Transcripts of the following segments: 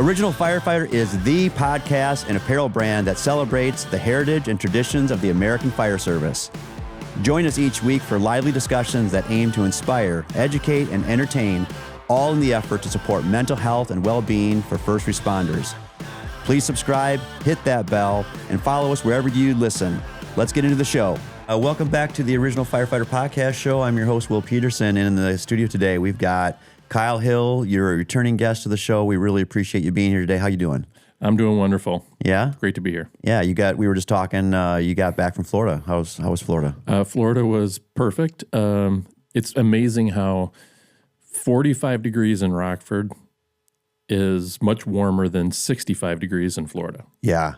Original Firefighter is the podcast and apparel brand that celebrates the heritage and traditions of the American Fire Service. Join us each week for lively discussions that aim to inspire, educate, and entertain, all in the effort to support mental health and well-being for first responders. Please subscribe, hit that bell, and follow us wherever you listen. Let's get into the show. Welcome back to the Original Firefighter podcast show. I'm your host, Will Peterson, and in the studio today, we've got Kyle Hill. You're a returning guest to the show. We really appreciate you being here today. How you doing? I'm doing wonderful. Yeah? Great to be here. Yeah, we were just talking, you got back from Florida. How was Florida? Florida was perfect. It's amazing how 45 degrees in Rockford is much warmer than 65 degrees in Florida. Yeah,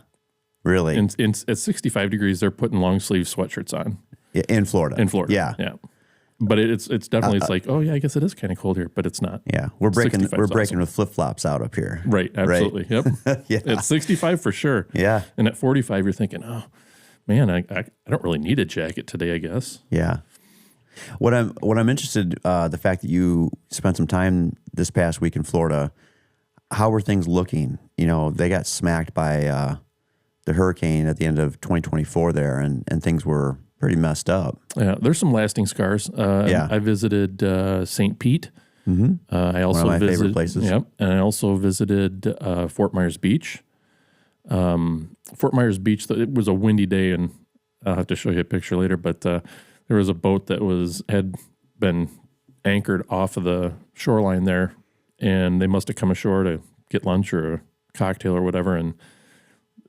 really. At 65 degrees, they're putting long sleeve sweatshirts on. In Florida? In Florida, yeah. But it's definitely, it's like, oh yeah, I guess it is kind of cold here, but it's not. Yeah, we're breaking awesome. with flip-flops out up here. Right, absolutely. Right? Yep. Yeah. At 65 for sure. Yeah. And at 45, you're thinking, oh man, I don't really need a jacket today, I guess. Yeah. What I'm interested, the fact that you spent some time this past week in Florida, how were things looking? You know, they got smacked by the hurricane at the end of 2024 there, and things were pretty messed up. Yeah, there's some lasting scars. I visited St. Pete. Mm-hmm. I also one of my visited, favorite places. Yep, and I also visited Fort Myers Beach. Fort Myers Beach, it was a windy day, and I'll have to show you a picture later, but there was a boat that had been anchored off of the shoreline there, and they must have come ashore to get lunch or a cocktail or whatever, and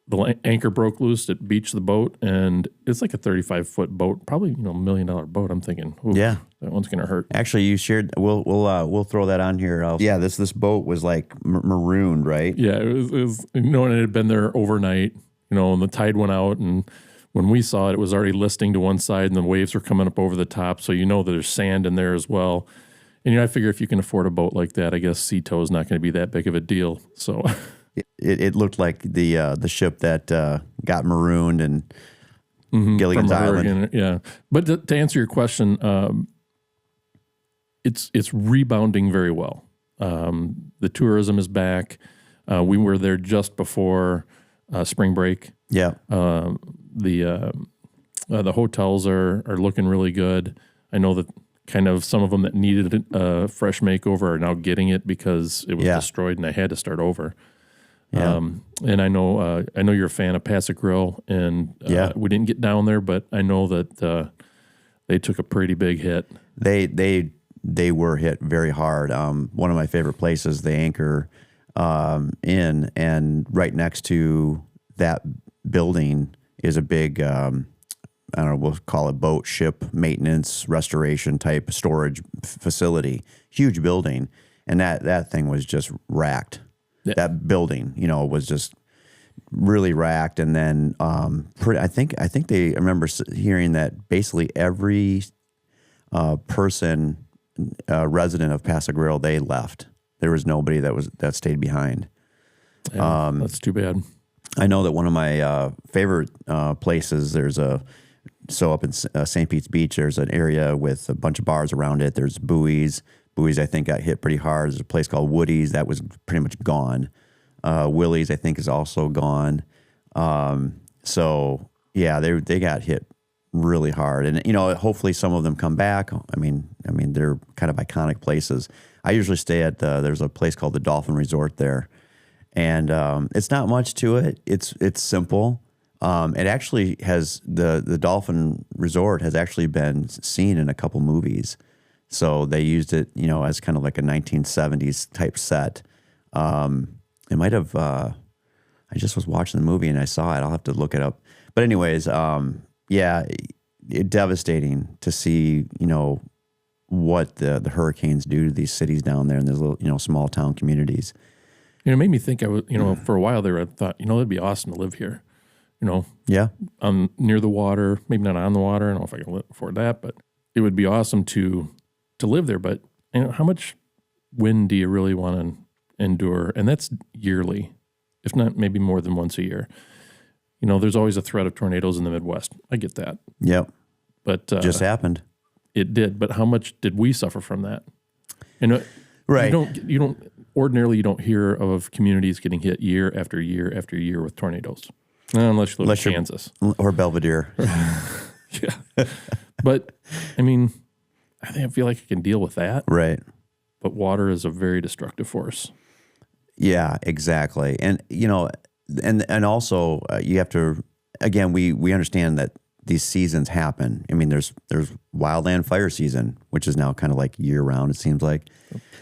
the anchor broke loose. It beached the boat, and it's like a 35-foot boat, probably $1 million boat. I'm thinking, yeah, that one's gonna hurt. Actually, you shared. We'll throw that on here. Yeah, this boat was like marooned, right? Yeah, it was. And it had been there overnight. And the tide went out, and when we saw it, it was already listing to one side, and the waves were coming up over the top. So that there's sand in there as well. And I figure if you can afford a boat like that, I guess sea tow is not going to be that big of a deal. So. It looked like the ship that got marooned in Gilligan's Island. Yeah, but to answer your question, it's rebounding very well. The tourism is back. We were there just before spring break. Yeah. The hotels are looking really good. I know that kind of some of them that needed a fresh makeover are now getting it because it was destroyed and I had to start over. Yeah. And I know you're a fan of Passick Grill, and we didn't get down there, but I know that they took a pretty big hit. They were hit very hard. One of my favorite places, the Anchor Inn, and right next to that building is a big, I don't know, we'll call it boat, ship, maintenance, restoration type storage facility. Huge building, and that thing was just racked. Yeah. That building, was just really racked, and then I think I remember hearing that basically every person, resident of Passick Grill, they left. There was nobody that stayed behind. Yeah, that's too bad. I know that one of my favorite places, up in St. Pete's Beach, there's an area with a bunch of bars around it. There's Buoys. Buoys, I think, got hit pretty hard. There's a place called Woody's that was pretty much gone. Willie's, I think, is also gone. So yeah, they got hit really hard, and hopefully some of them come back. I mean, they're kind of iconic places. I usually stay at there's a place called the Dolphin Resort there, and it's not much to it. It's simple. It actually has the Dolphin Resort has actually been seen in a couple movies. So they used it, as kind of like a 1970s type set. It might have, I just was watching the movie and I saw it. I'll have to look it up. But anyways, devastating to see, what the hurricanes do to these cities down there in these little, small town communities. It made me think, for a while there, I thought, it'd be awesome to live here. Yeah. Near the water, maybe not on the water. I don't know if I can afford that, but it would be awesome to live there. But how much wind do you really want to endure? And that's yearly, if not maybe more than once a year. There's always a threat of tornadoes in the Midwest. I get that. Yep. But just happened. It did. But how much did we suffer from that? Right. You don't. ordinarily you don't hear of communities getting hit year after year after year with tornadoes, unless you live in Kansas or Belvedere. Yeah, but I mean, I feel like I can deal with that. Right. But water is a very destructive force. Yeah, exactly. And, and also you have to, again, we understand that these seasons happen. I mean, there's wildland fire season, which is now kind of like year round, it seems like.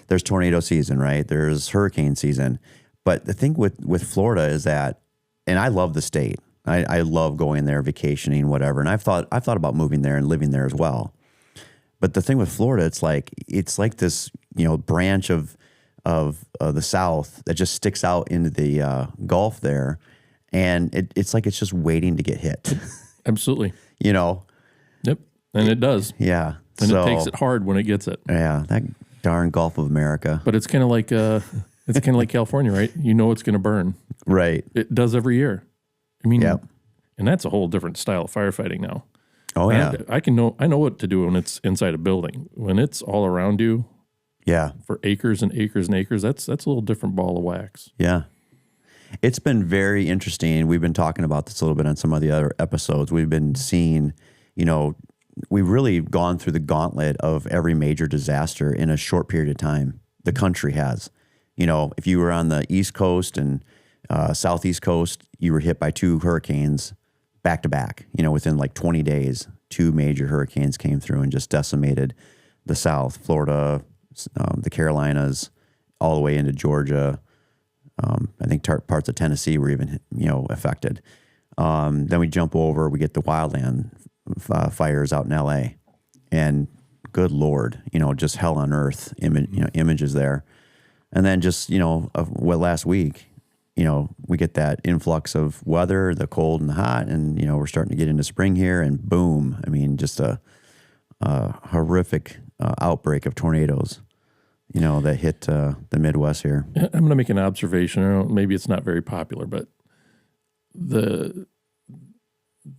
There's tornado season, right? There's hurricane season. But the thing with Florida is that, and I love the state. I love going there, vacationing, whatever. And I've thought about moving there and living there as well. But the thing with Florida, it's like this, branch of the South that just sticks out into the Gulf there, and it's like it's just waiting to get hit. Absolutely. Yep, and it does. Yeah, and it takes it hard when it gets it. Yeah, that darn Gulf of America. But it's kind of like like California, right? You know it's going to burn. Right. It does every year. I mean, yep. And that's a whole different style of firefighting now. Oh yeah, I know what to do when it's inside a building. When it's all around you, yeah, for acres and acres and acres, that's a little different ball of wax. Yeah, it's been very interesting. We've been talking about this a little bit on some of the other episodes. We've been seeing, we've really gone through the gauntlet of every major disaster in a short period of time. The country has, if you were on the East Coast and Southeast Coast, you were hit by 2 hurricanes back to back, within like 20 days, 2 major hurricanes came through and just decimated the South, Florida, the Carolinas, all the way into Georgia. I think parts of Tennessee were even, affected. Then we jump over, we get the wildland fires out in LA, and good Lord, just hell on earth images there. And then just, last week, we get that influx of weather, the cold and the hot, and, we're starting to get into spring here, and boom, I mean, just a horrific outbreak of tornadoes, that hit the Midwest here. I'm going to make an observation. I don't know, maybe it's not very popular, but the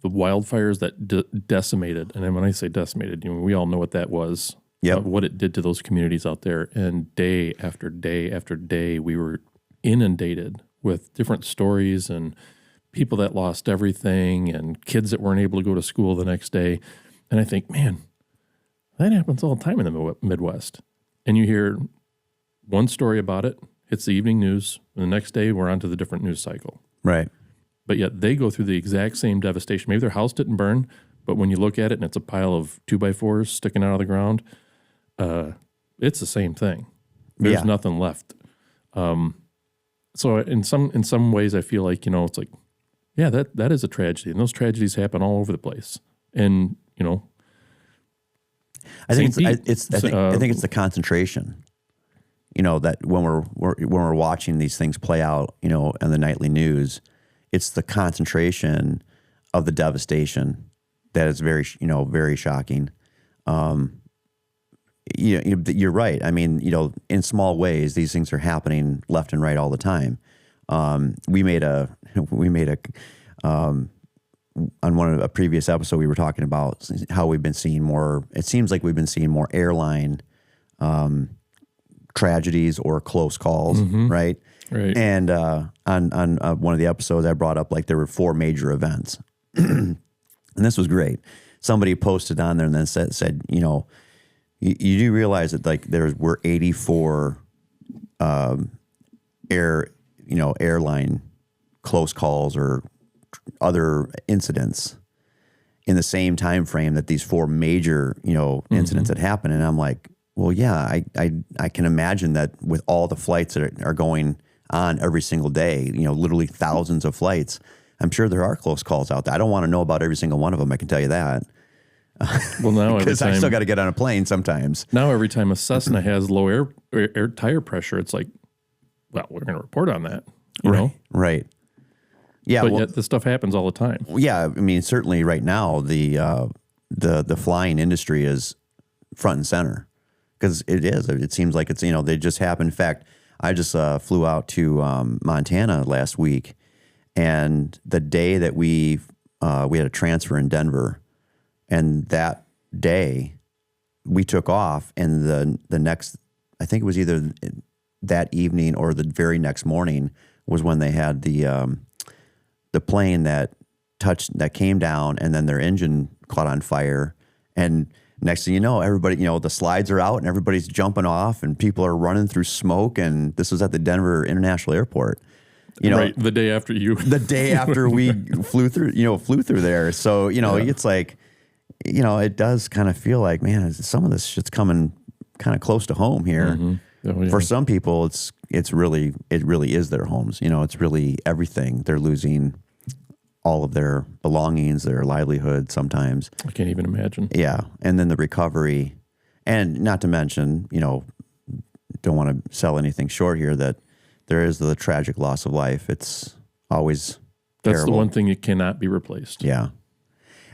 wildfires that decimated, and when I say decimated, we all know what that was, what it did to those communities out there. And day after day after day, we were inundated with different stories and people that lost everything and kids that weren't able to go to school the next day. And I think, man, that happens all the time in the Midwest. And you hear one story about it, hits the evening news, and the next day we're on to the different news cycle. Right. But yet they go through the exact same devastation. Maybe their house didn't burn, but when you look at it and it's a pile of 2x4s sticking out of the ground, it's the same thing. There's nothing left. So in some ways, I feel like, it's like, yeah, that is a tragedy, and those tragedies happen all over the place. And I think it's the concentration. That when we're watching these things play out, in the nightly news, it's the concentration of the devastation that is very, very shocking. You're right. I mean, in small ways, these things are happening left and right all the time. We made a on a previous episode, we were talking about how we've been seeing more. It seems like we've been seeing more airline tragedies or close calls, right? Right. And on one of the episodes, I brought up like there were 4 major events, and this was great. Somebody posted on there and then said, you do realize that like were 84 airline close calls or other incidents in the same time frame that these 4 major incidents had happened. And I'm like, well, yeah, I can imagine that with all the flights that are going on every single day, literally thousands of flights, I'm sure there are close calls out there. I don't want to know about every single one of them, I can tell you that. Well, now because I still got to get on a plane sometimes. Now every time a Cessna has low air tire pressure, it's like, well, we're going to report on that. You know? Right. Yeah, but yet this stuff happens all the time. Yeah, I mean, certainly right now the flying industry is front and center because it is. It seems like it's they just happen. In fact, I just flew out to Montana last week, and the day that we had a transfer in Denver. And that day, we took off, and the next, I think it was either that evening or the very next morning was when they had the plane that came down, and then their engine caught on fire. And next thing you know, everybody, the slides are out and everybody's jumping off and people are running through smoke. And this was at the Denver International Airport. Right, the day after the day after we flew through there. So, it's like, it does kind of feel like, man, some of this shit's coming kind of close to home here. Mm-hmm. Oh, yeah. For some people, it really is their homes. It's really everything. They're losing all of their belongings, their livelihood sometimes. I can't even imagine. Yeah. And then the recovery, and not to mention, don't want to sell anything short here, that there is the tragic loss of life. It's always terrible. The one thing that cannot be replaced. Yeah.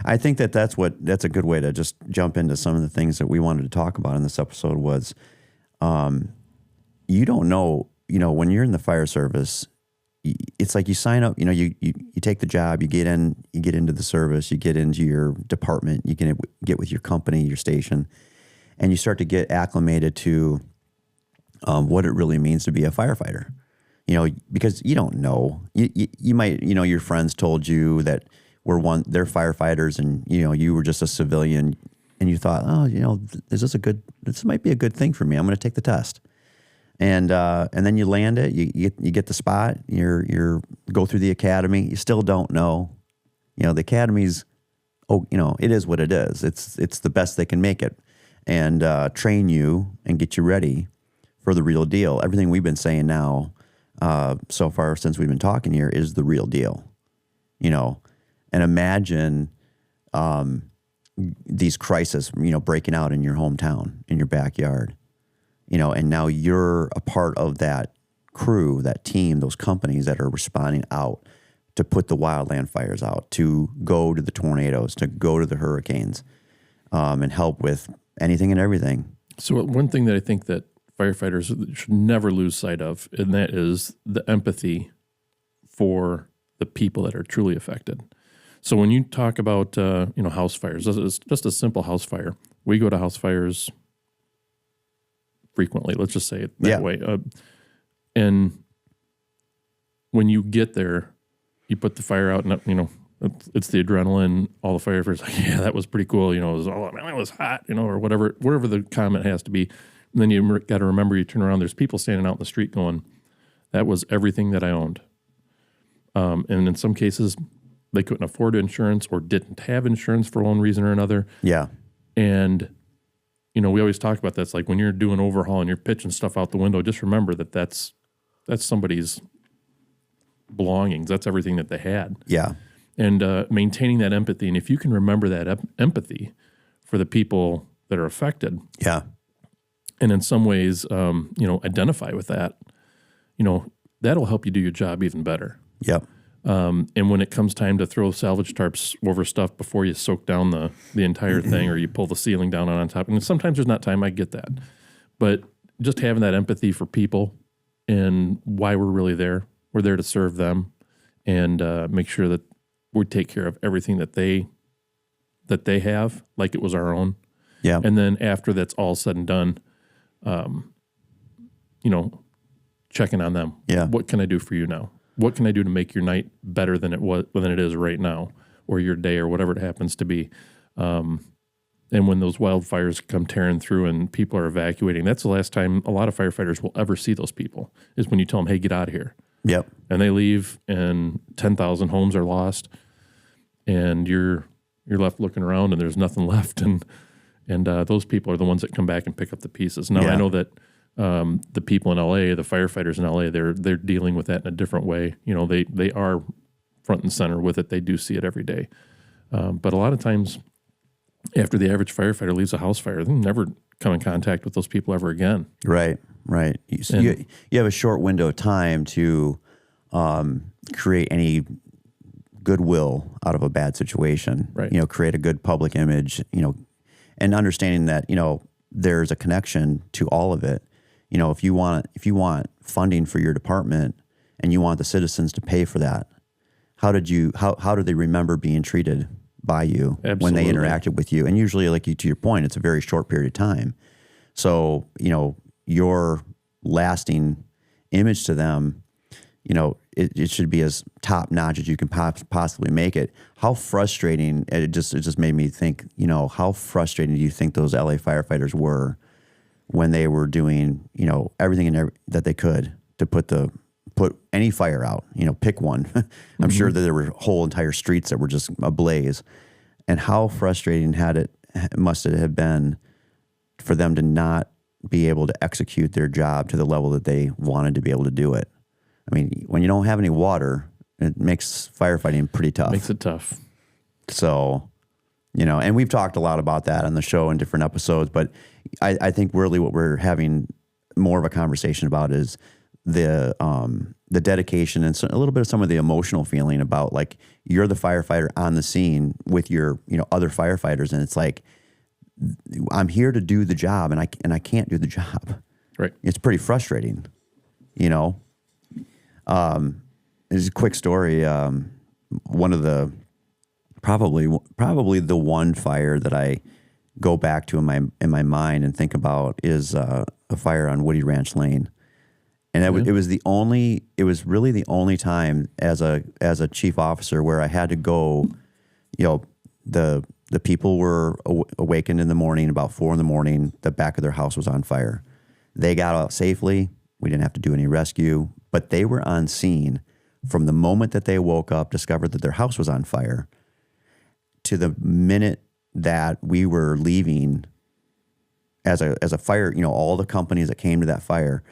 I think that's a good way to just jump into some of the things that we wanted to talk about in this episode was, you don't know, when you're in the fire service, it's like you sign up, you take the job, you get into the service, you get into your department, you can get with your company, your station, and you start to get acclimated to what it really means to be a firefighter. Because you don't know, you might, your friends told you that they're firefighters, and you were just a civilian, and you thought, oh, this might be a good thing for me. I'm going to take the test. And then you land it, you get the spot, you go through the academy, you still don't know. The academy's, it is what it is. It's the best they can make it, and train you and get you ready for the real deal. Everything we've been saying now, so far since we've been talking here, is the real deal. And imagine these crises, breaking out in your hometown, in your backyard. And now you're a part of that crew, that team, those companies that are responding out to put the wildland fires out, to go to the tornadoes, to go to the hurricanes, and help with anything and everything. So one thing that I think that firefighters should never lose sight of, and that is the empathy for the people that are truly affected. So when you talk about, house fires, it's just a simple house fire. We go to house fires frequently, let's just say it that way. And when you get there, you put the fire out, and it's the adrenaline. All the firefighters like, yeah, that was pretty cool. It was hot, or whatever the comment has to be. And then you got to remember, you turn around, there's people standing out in the street going, that was everything that I owned. And in some cases, they couldn't afford insurance or didn't have insurance for one reason or another. Yeah. And we always talk about that. It's like when you're doing overhaul and you're pitching stuff out the window, just remember that that's somebody's belongings. That's everything that they had. Yeah. And maintaining that empathy. And if you can remember that empathy for the people that are affected. Yeah. And in some ways, identify with that, that'll help you do your job even better. Yep. And when it comes time to throw salvage tarps over stuff before you soak down the entire thing, or you pull the ceiling down on top, and sometimes there's not time, I get that. But just having that empathy for people and why we're really there. We're there to serve them and make sure that we take care of everything that they have, like it was our own. Yeah. And then after that's all said and done, checking on them. Yeah. What can I do for you now? What can I do to make your night better than it is right now, or your day, or whatever it happens to be? And when those wildfires come tearing through and people are evacuating, that's the last time a lot of firefighters will ever see those people, is when you tell them, hey, get out of here. Yep. And they leave, and 10,000 homes are lost, and you're left looking around, and there's nothing left. And those people are the ones that come back and pick up the pieces. Now, I know that the people in LA, the firefighters in LA, they're dealing with that in a different way. They are front and center with it. They do see it every day. But a lot of times, after the average firefighter leaves a house fire, they never come in contact with those people ever again. Right. You have a short window of time to create any goodwill out of a bad situation. Right. Create a good public image. And understanding that there's a connection to all of it. If you want funding for your department and you want the citizens to pay for that, how do they remember being treated by you when they interacted with you? And usually, to your point, it's a very short period of time. So, your lasting image to them, it should be as top notch as you can possibly make it. How frustrating, it just made me think, how frustrating do you think those LA firefighters were when they were doing, everything that they could to put any fire out, pick one. I'm sure that there were whole entire streets that were just ablaze. And how frustrating must it have been for them to not be able to execute their job to the level that they wanted to be able to do it. I mean, when you don't have any water, it makes firefighting pretty tough. Makes it tough. So, and we've talked a lot about that on the show in different episodes, but I think really what we're having more of a conversation about is the dedication and a little bit of some of the emotional feeling about, like, you're the firefighter on the scene with your, other firefighters. And it's like, I'm here to do the job and I can't do the job. Right. It's pretty frustrating, There's a quick story. One of the, probably the one fire that I go back to in my mind and think about is a fire on Woody Ranch Lane. And it was really the only time as a chief officer where I had to go, the people were awakened in the morning, about 4 a.m. The back of their house was on fire. They got out safely. We didn't have to do any rescue, but they were on scene from the moment that they woke up, discovered that their house was on fire, to the minute that we were leaving as a fire, all the companies that came to that fire.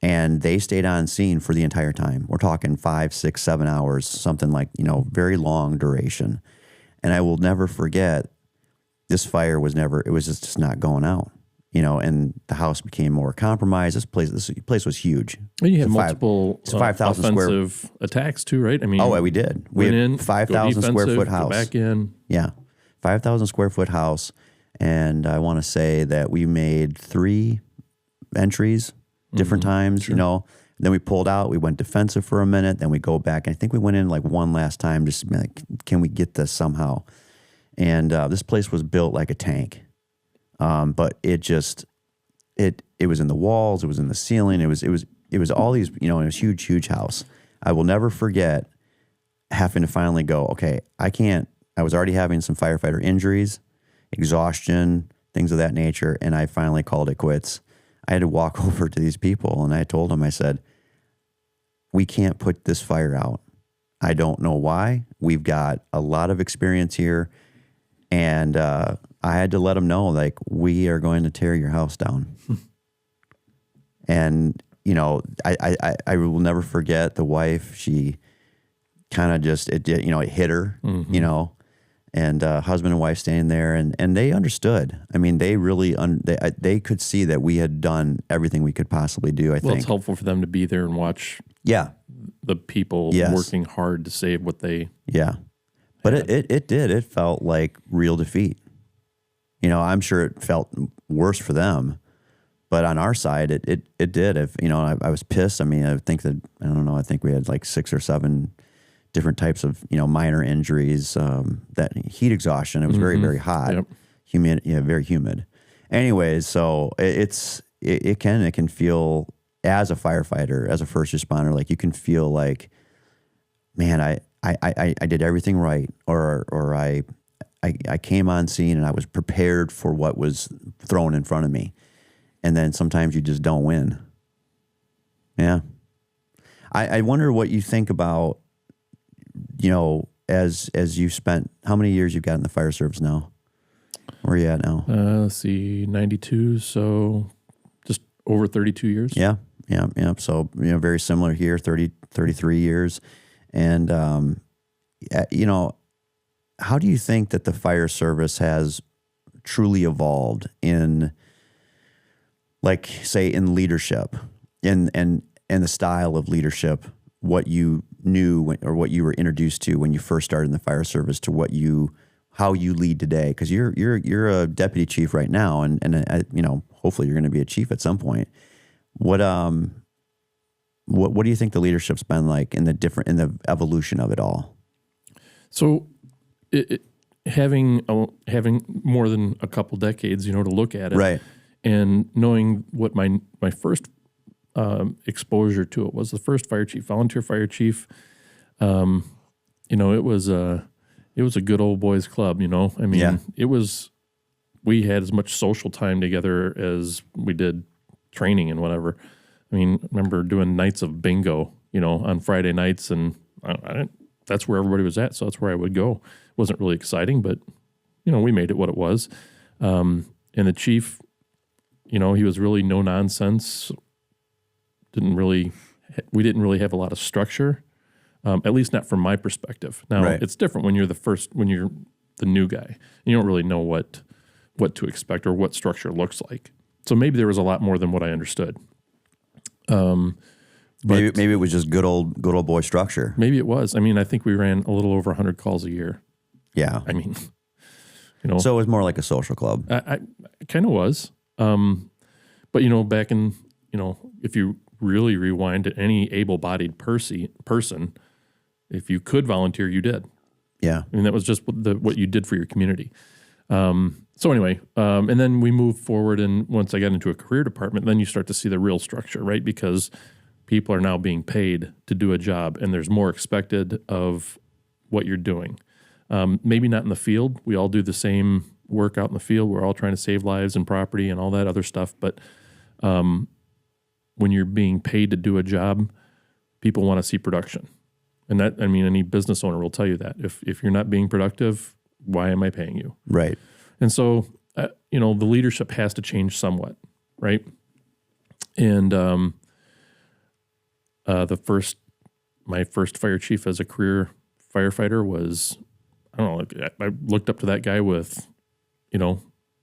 And they stayed on scene for the entire time. We're talking 5, 6, 7 hours, something like, very long duration. And I will never forget, this fire was just not going out, and the house became more compromised. This place was huge. And you had multiple 5,000 offensive attacks too, right? I mean, we did. We had 5,000 square foot house. Go back in. Yeah. 5,000 square foot house. And I want to say that we made 3 entries different times, Then we pulled out, we went defensive for a minute, then we go back. And I think we went in like one last time, just like, can we get this somehow? And this place was built like a tank. But it was in the walls, it was in the ceiling, it was all these, it was huge house. I will never forget having to finally go, okay, I was already having some firefighter injuries, exhaustion, things of that nature. And I finally called it quits. I had to walk over to these people and I told them, I said, we can't put this fire out. I don't know why. We've got a lot of experience here. And I had to let them know, like, we are going to tear your house down. And, I will never forget the wife. She kind of just, it hit her, and husband and wife standing there, and they understood. I mean, they really, they could see that we had done everything we could possibly do, I think. Well, it's helpful for them to be there and watch the people working hard to save what they But it did. It felt like real defeat. I'm sure it felt worse for them, but on our side, it did. If I was pissed. I mean, I think we had like 6 or 7 different types of minor injuries. That heat exhaustion. It was very, very hot, humid, very humid. Anyways, so it can feel, as a firefighter, as a first responder, like you can feel like, man, I did everything right, or I came on scene and I was prepared for what was thrown in front of me. And then sometimes you just don't win. Yeah. I wonder what you think about, as you spent, how many years you've got in the fire service now? Where are you at now? Let's see, 92, so just over 32 years. Yeah. So, very similar here, 33 years. And, how do you think that the fire service has truly evolved in, like, say, in leadership, and the style of leadership, what you knew or what you were introduced to when you first started in the fire service to how you lead today? Because you're a deputy chief right now, and hopefully you're going to be a chief at some point. What do you think the leadership's been like in the evolution of it all? So, having more than a couple decades, to look at it, right, and knowing what my first exposure to it was the first fire chief, volunteer fire chief. It was a good old boys club. I mean, we had as much social time together as we did training and whatever. I mean, I remember doing nights of bingo, on Friday nights, and that's where everybody was at, so that's where I would go. It wasn't really exciting, but, we made it what it was. And the chief, he was really no nonsense. We didn't really have a lot of structure, at least not from my perspective. Now, It's different when you're the new guy. You don't really know what to expect or what structure looks like. So maybe there was a lot more than what I understood. Maybe it was just good old boy structure. Maybe it was. I mean, I think we ran a little over 100 calls a year. Yeah. I mean, So it was more like a social club. I kind of was. But back in, if you really rewind to any able-bodied person, if you could volunteer, you did. Yeah. I mean, that was just what you did for your community. So anyway, and then we moved forward, and once I got into a career department, then you start to see the real structure, right? Because people are now being paid to do a job, and there's more expected of what you're doing. Maybe not in the field. We all do the same work out in the field. We're all trying to save lives and property and all that other stuff. But when you're being paid to do a job, people want to see production. And that, I mean, any business owner will tell you that. If you're not being productive, why am I paying you? Right. And so, the leadership has to change somewhat, right? And my first fire chief as a career firefighter was, I don't know, I looked up to that guy with,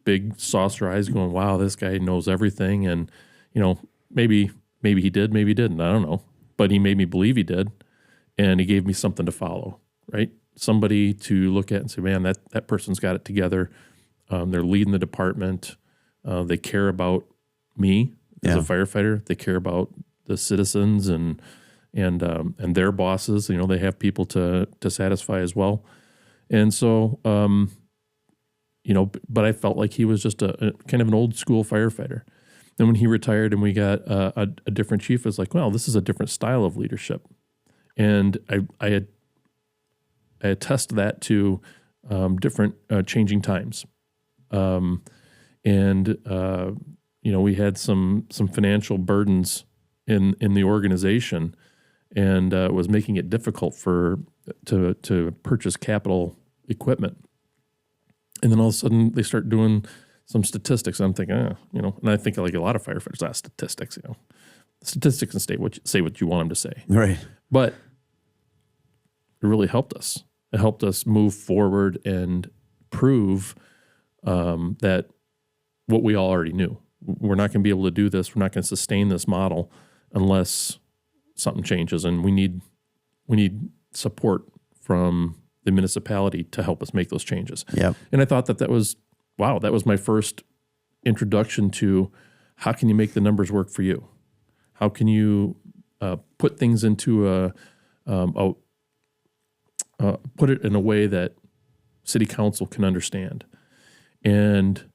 big saucer eyes going, wow, this guy knows everything. And, maybe he did, maybe he didn't, I don't know. But he made me believe he did. And he gave me something to follow, right? Somebody to look at and say, man, that person's got it together. They're leading the department. They care about me as a firefighter. They care about the citizens and their bosses. They have people to satisfy as well. And so, but I felt like he was just a kind of an old school firefighter. Then when he retired and we got a different chief, it was like, well, this is a different style of leadership. And I attest that to different changing times. We had some financial burdens in the organization, and it was making it difficult to purchase capital equipment. And then all of a sudden they start doing some statistics. I'm thinking, and I think like a lot of firefighters, statistics, statistics and say what you want them to say. Right. But it really helped us. It helped us move forward and prove that what we all already knew. We're not going to be able to do this. We're not going to sustain this model unless something changes, and we need support from the municipality to help us make those changes. Yeah. And I thought that was my first introduction to how can you make the numbers work for you? How can you put things into put it in a way that city council can understand? And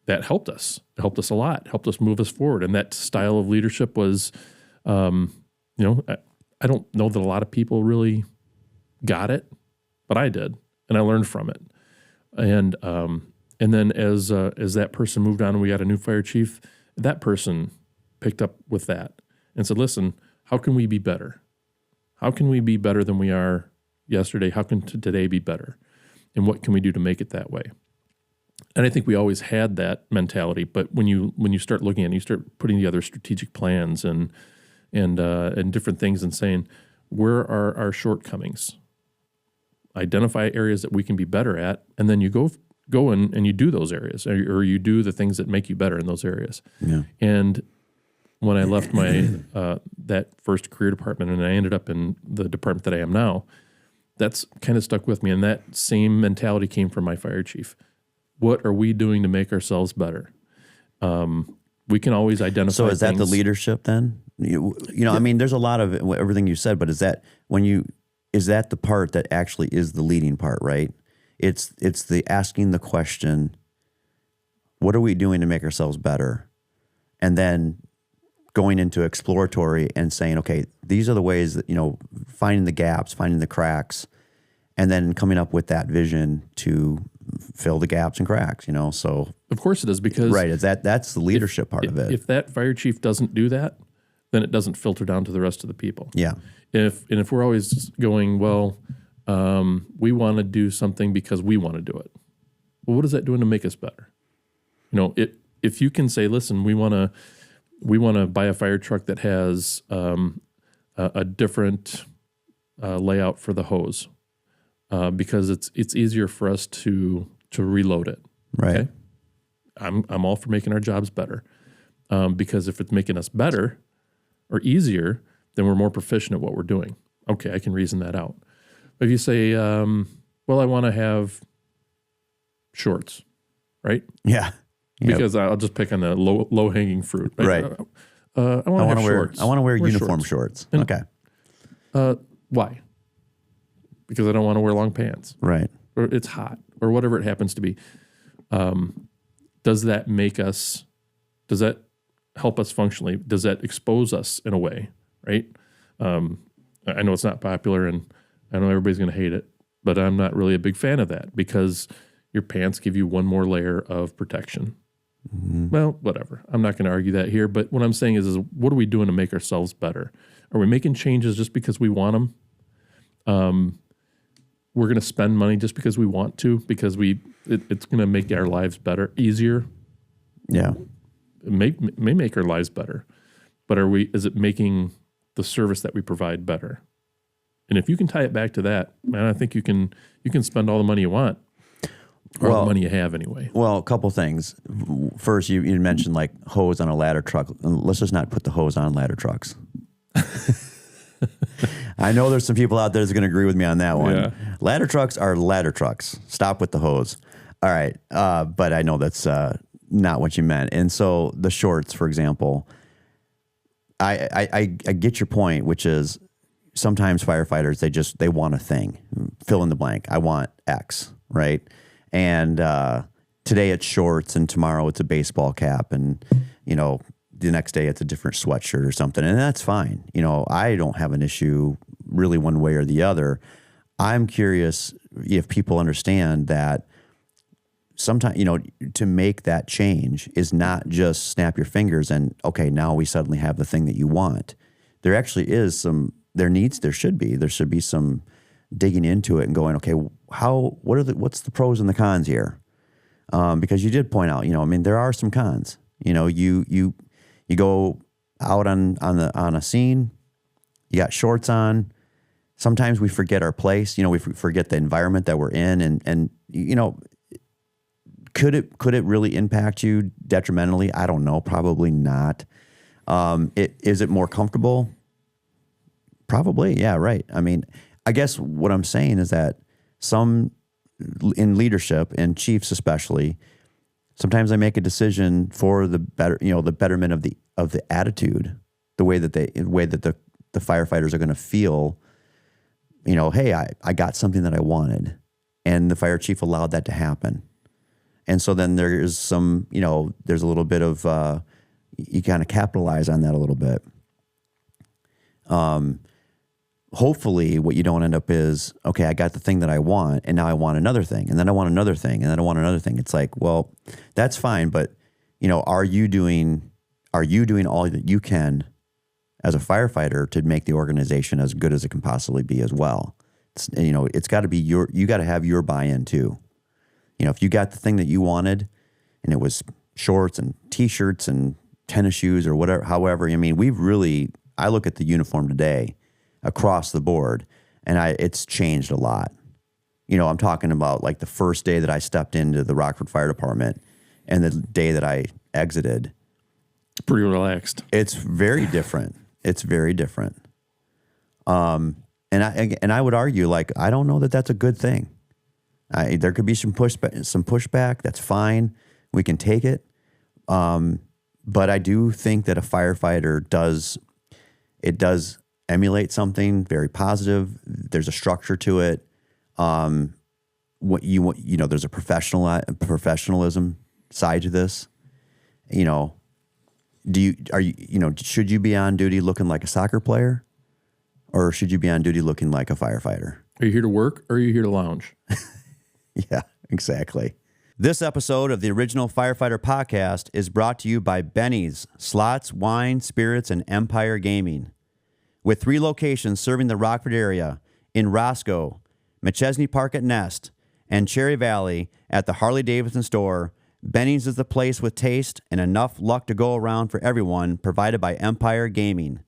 that helped us. It helped us a lot. It helped us move us forward. And that style of leadership was, I don't know that a lot of people really got it, but I did, and I learned from it. And then as that person moved on and we got a new fire chief, that person picked up with that and said, listen, how can we be better? How can we be better than we are yesterday? How can today be better? And what can we do to make it that way? And I think we always had that mentality, but when you start looking at it, you start putting together strategic plans and different things and saying, where are our shortcomings? Identify areas that we can be better at, and then you go in and you do those areas, or you do the things that make you better in those areas. Yeah. And when I left my that first career department and I ended up in the department that I am now, that's kind of stuck with me. And that same mentality came from my fire chief. What are we doing to make ourselves better? We can always identify. So is that things. the leadership then? I mean, there's a lot of everything you said, but is that the part that actually is the leading part, right? It's the asking the question, what are we doing to make ourselves better? And then going into exploratory and saying, okay, these are the ways that, finding the gaps, finding the cracks, and then coming up with that vision to fill the gaps and cracks, so. Of course it is, because Right. That's the leadership part of it. If that fire chief doesn't do that, then it doesn't filter down to the rest of the people. Yeah. If we're always going, well, we want to do something because we want to do it. Well, what is that doing to make us better? If you can say, listen, we want to buy a fire truck that has a different layout for the hose because it's easier for us to reload it. Right. Okay? I'm all for making our jobs better because if it's making us better or easier, then we're more proficient at what we're doing. Okay, I can reason that out. But if you say, well, I want to have shorts, right? Yeah. Because I'll just pick on the low hanging fruit. Right. I want to have shorts. I want to wear uniform shorts. Okay. Why? Because I don't want to wear long pants. Right. Or it's hot, or whatever it happens to be. Does that help us functionally? Does that expose us in a way, right? I know it's not popular, and I know everybody's going to hate it, but I'm not really a big fan of that because your pants give you one more layer of protection. Mm-hmm. Well, whatever. I'm not going to argue that here, but what I'm saying is what are we doing to make ourselves better? Are we making changes just because we want them? We're going to spend money just because we want to, because it's going to make our lives better, easier. Yeah. It may make our lives better, but is it making the service that we provide better? And if you can tie it back to that, man, I think you can spend all the money you want, or all the money you have anyway. Well, a couple things. First, you mentioned like hose on a ladder truck. Let's just not put the hose on ladder trucks. I know there's some people out there that's going to agree with me on that one. Yeah. Ladder trucks are ladder trucks. Stop with the hose. All right. But I know that's not what you meant. And so the shorts, for example, I get your point, which is sometimes firefighters, they want a thing. Fill in the blank. I want X, right? And today it's shorts and tomorrow it's a baseball cap and, the next day it's a different sweatshirt or something. And that's fine. I don't have an issue really one way or the other. I'm curious if people understand that sometimes, to make that change is not just snap your fingers and, okay, now we suddenly have the thing that you want. There actually is there should be some digging into it and going, okay, what's the pros and the cons here? Because you did point out, there are some cons. You go out on a scene, you got shorts on. Sometimes we forget our place. We forget the environment that we're in, and could it really impact you detrimentally? I don't know. Probably not. Is it more comfortable? Probably. Yeah. Right. I guess what I'm saying is that some in leadership and chiefs especially, sometimes I make a decision for the betterment of the attitude, the way that the firefighters are going to feel. Hey, I got something that I wanted, and the fire chief allowed that to happen. And so then there's there's a little bit of you kind of capitalize on that a little bit. Hopefully what you don't end up is, okay, I got the thing that I want, and now I want another thing, and then I want another thing, and then I want another thing. It's like, well, that's fine, but are you doing all that you can as a firefighter to make the organization as good as it can possibly be as well? It's got to be you got to have your buy-in too. If you got the thing that you wanted, and it was shorts and t-shirts and tennis shoes or whatever, however, I look at the uniform today across the board, and it's changed a lot. I'm talking about like the first day that I stepped into the Rockford Fire Department and the day that I exited. It's pretty relaxed. It's very different. It's very different. And I would argue, like, I don't know that that's a good thing. There could be some pushback. That's fine. We can take it. But I do think that a firefighter does emulate something very positive. There's a structure to it. There's a professionalism side to this. should you be on duty looking like a soccer player, or should you be on duty looking like a firefighter? Are you here to work or are you here to lounge? Yeah, exactly. This episode of the original Firefighter podcast is brought to you by Benny's Slots, Wine, Spirits, and Empire Gaming. With 3 locations serving the Rockford area in Roscoe, McChesney Park at Nest, and Cherry Valley at the Harley-Davidson store, Benny's is the place with taste and enough luck to go around for everyone, provided by Empire Gaming.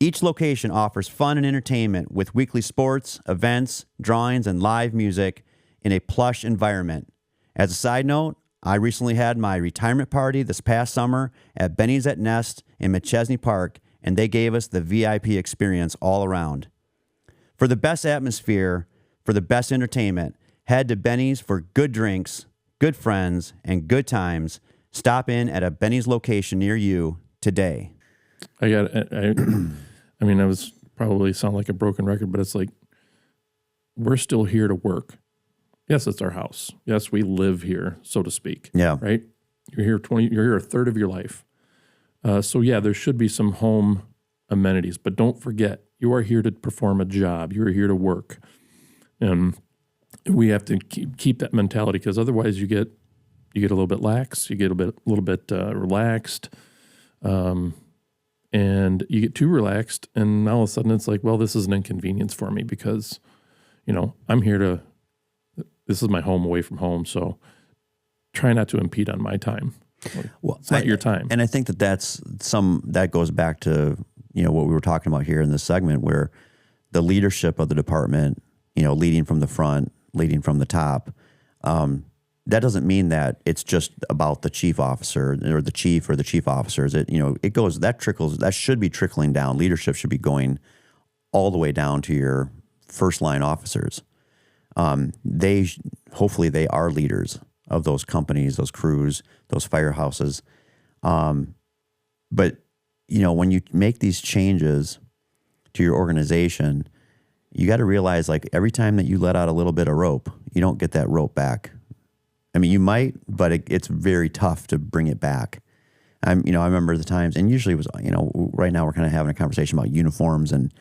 Each location offers fun and entertainment with weekly sports, events, drawings, and live music in a plush environment. As a side note, I recently had my retirement party this past summer at Benny's at Nest in McChesney Park, and they gave us the VIP experience all around. For the best atmosphere, for the best entertainment, head to Benny's for good drinks, good friends, and good times. Stop in at a Benny's location near you today. I was probably sound like a broken record, but it's like, we're still here to work. Yes, it's our house. Yes, we live here, so to speak. Yeah. Right? You're here a third of your life. So yeah, there should be some home amenities, but don't forget, you are here to perform a job. You are here to work. And we have to keep that mentality, because otherwise you get a little bit lax, you get a little bit relaxed, and you get too relaxed, and all of a sudden it's like, well, this is an inconvenience for me because, I'm here to. This is my home away from home, so try not to impede on my time. Well, it's not your time. And I think that goes back to, what we were talking about here in this segment, where the leadership of the department, leading from the front, leading from the top, that doesn't mean that it's just about the chief officer or the chief officers. That should be trickling down. Leadership should be going all the way down to your first line officers. Hopefully they are leaders of those companies, those crews, those firehouses. But when you make these changes to your organization, you got to realize, like, every time that you let out a little bit of rope, you don't get that rope back. I mean, you might, but it's very tough to bring it back. I remember the times, and usually it was, right now we're kind of having a conversation about uniforms, and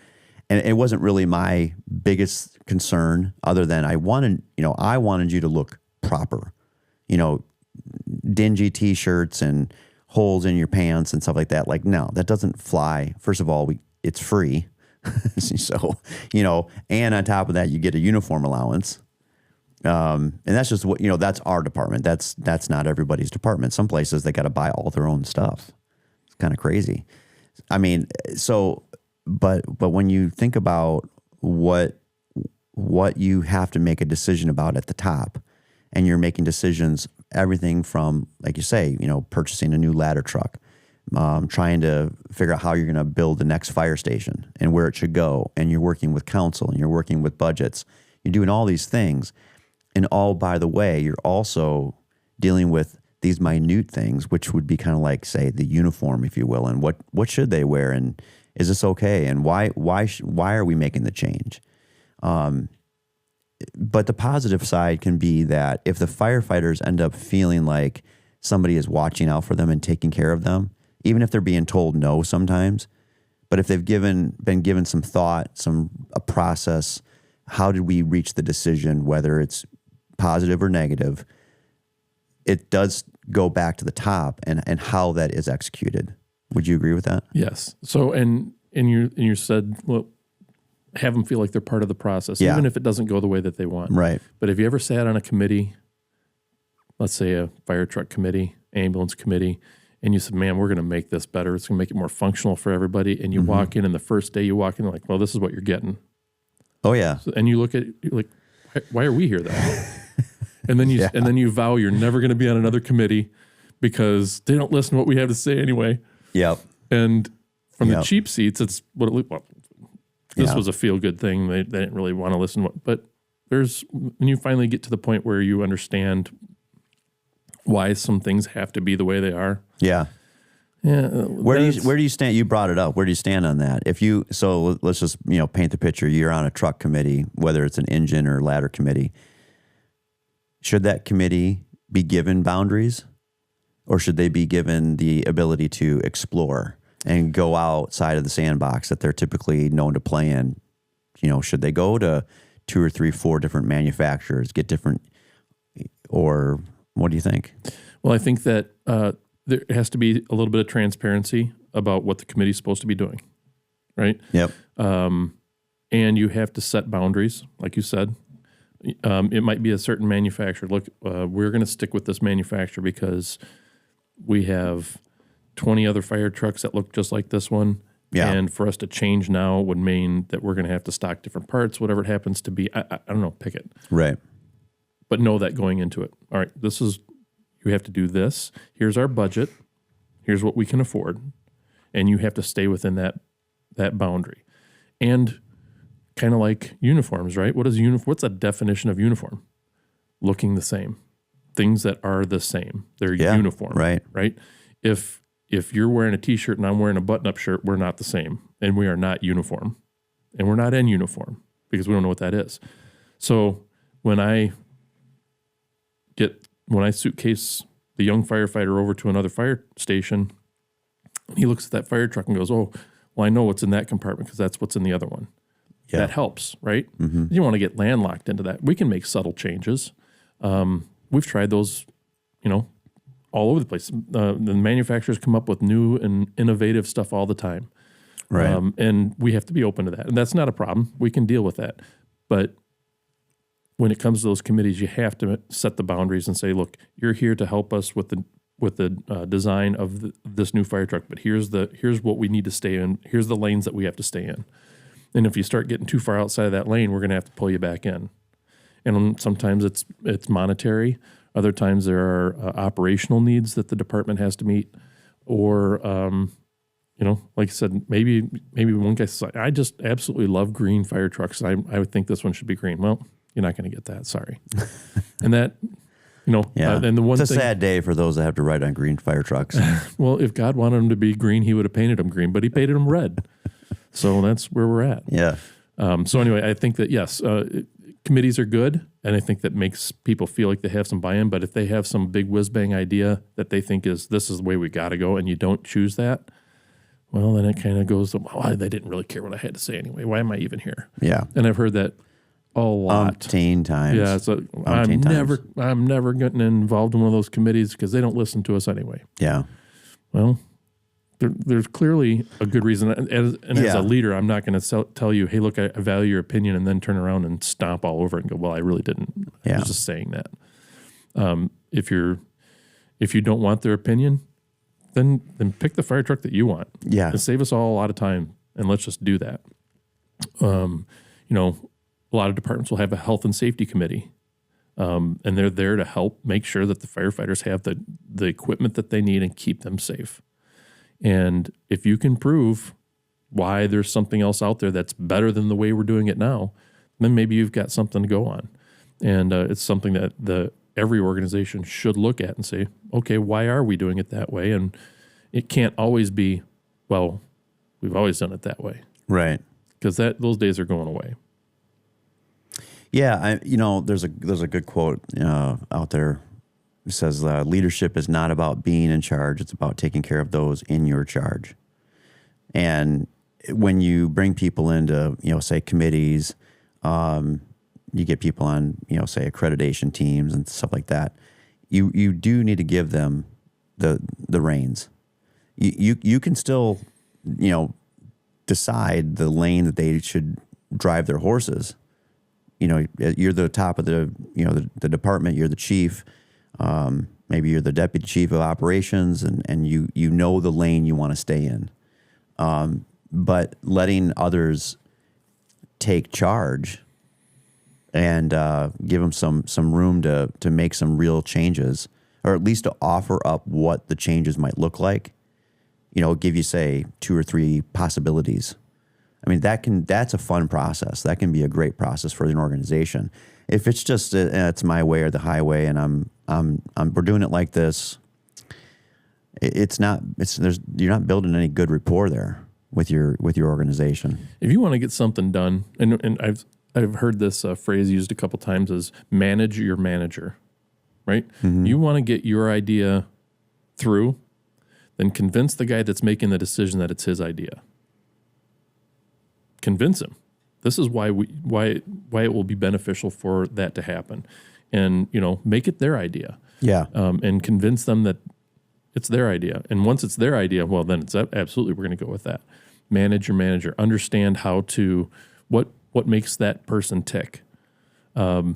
it wasn't really my biggest concern, other than I wanted you to look proper, dingy T-shirts and holes in your pants and stuff like that. Like, no, that doesn't fly. First of all, it's free. So, and on top of that, you get a uniform allowance. And that's just what, that's our department. That's not everybody's department. Some places they got to buy all their own stuff. It's kind of crazy. I mean, but when you think about what you have to make a decision about at the top, and you're making decisions, everything from, like you say, purchasing a new ladder truck, trying to figure out how you're going to build the next fire station and where it should go, and you're working with council and you're working with budgets, you're doing all these things, and by the way, you're also dealing with these minute things, which would be kind of like, say, the uniform, if you will, and what should they wear, and is this okay, and why are we making the change? But the positive side can be that if the firefighters end up feeling like somebody is watching out for them and taking care of them, even if they're being told no sometimes, but if they've been given some thought, a process, how did we reach the decision, whether it's positive or negative, it does go back to the top and how that is executed. Would you agree with that? Yes. So, and you said, well, have them feel like they're part of the process, even if it doesn't go the way that they want. Right. But have you ever sat on a committee, let's say a fire truck committee, ambulance committee, and you said, man, we're going to make this better. It's going to make it more functional for everybody. And you walk in, and the first day you walk in, you're like, well, this is what you're getting. Oh, yeah. So, and you look at it, you're like, why are we here then? And then you vow you're never going to be on another committee because they don't listen to what we have to say anyway. Yep. And from the cheap seats, it's what it looked like. This was a feel-good thing. They didn't really want to listen. But when you finally get to the point where you understand why some things have to be the way they are. Yeah. Yeah. Where do you stand? You brought it up. Where do you stand on that? So let's just, paint the picture. You're on a truck committee, whether it's an engine or ladder committee. Should that committee be given boundaries? or should they be given the ability to explore and go outside of the sandbox that they're typically known to play in? Should they go to 2 or 3, 4 different manufacturers, get different, or what do you think? Well, I think that there has to be a little bit of transparency about what the committee's supposed to be doing, right? Yep. And you have to set boundaries, like you said. It might be a certain manufacturer. Look, we're going to stick with this manufacturer because we have 20 other fire trucks that look just like this one. Yeah. And for us to change now would mean that we're going to have to stock different parts, whatever it happens to be. I don't know, pick it. Right. But know that going into it. All right, you have to do this. Here's our budget. Here's what we can afford. And you have to stay within that boundary. And kind of like uniforms, right? What's a definition of uniform? Looking the same. Things that are the same. They're uniform. Right? If you're wearing a t-shirt and I'm wearing a button-up shirt, we're not the same. And we are not uniform. And we're not in uniform because we don't know what that is. So when I suitcase the young firefighter over to another fire station, he looks at that fire truck and goes, oh, well, I know what's in that compartment because that's what's in the other one. Yeah. That helps, right? Mm-hmm. You don't want to get landlocked into that. We can make subtle changes. We've tried those, all over the place. The manufacturers come up with new and innovative stuff all the time. Right. And we have to be open to that. And that's not a problem. We can deal with that. But when it comes to those committees, you have to set the boundaries and say, look, you're here to help us with the design of this new fire truck, but here's what we need to stay in. Here's the lanes that we have to stay in. And if you start getting too far outside of that lane, we're going to have to pull you back in. And sometimes it's monetary. Other times there are operational needs that the department has to meet. Or, like I said, maybe one guy says, I just absolutely love green fire trucks. And I would think this one should be green. Well, you're not going to get that. Sorry. And that, and the one it's a thing, sad day for those that have to ride on green fire trucks. Well, if God wanted them to be green, he would have painted them green, but he painted them red. So that's where we're at. Yeah. So anyway, I think that, yes, committees are good, and I think that makes people feel like they have some buy-in. But if they have some big whiz-bang idea that they think this is the way we got to go, and you don't choose that, well, then it kind of goes, they didn't really care what I had to say anyway. Why am I even here? Yeah. And I've heard that a lot. Umpteen times. Yeah, so I'm never getting involved in one of those committees because they don't listen to us anyway. Yeah. Well, there's clearly a good reason. As a leader, I'm not going to tell you, hey, look, I value your opinion, and then turn around and stomp all over it and go, well, I really didn't. Yeah. I was just saying that. If you don't want their opinion, then pick the fire truck that you want. Yeah. And save us all a lot of time, and let's just do that. A lot of departments will have a health and safety committee, and they're there to help make sure that the firefighters have the equipment that they need and keep them safe. And if you can prove why there's something else out there that's better than the way we're doing it now, then maybe you've got something to go on. And it's something that every organization should look at and say, okay, why are we doing it that way? And it can't always be, well, we've always done it that way. Right. Because those days are going away. Yeah, there's a good quote out there. It says, leadership is not about being in charge. It's about taking care of those in your charge. And when you bring people into, say committees, you get people on, say accreditation teams and stuff like that. You do need to give them the reins. You can still, decide the lane that they should drive their horses. You're the top of the department. You're the chief. Maybe you're the deputy chief of operations, and you know the lane you want to stay in. But letting others take charge and give them some room to make some real changes, or at least to offer up what the changes might look like. Give you, say, 2 or 3 possibilities. I mean, that's a fun process. That can be a great process for an organization. If it's just it's my way or the highway, and we're doing it like this, you're not building any good rapport there with your organization. If you want to get something done, and I've heard this phrase used a couple times, as manage your manager, right? Mm-hmm. You want to get your idea through, then convince the guy that's making the decision that it's his idea. Convince him. This is why it will be beneficial for that to happen, and make it their idea. Yeah. And convince them that it's their idea. And once it's their idea, well, then it's absolutely we're going to go with that. Manage your manager. Understand how to what makes that person tick. If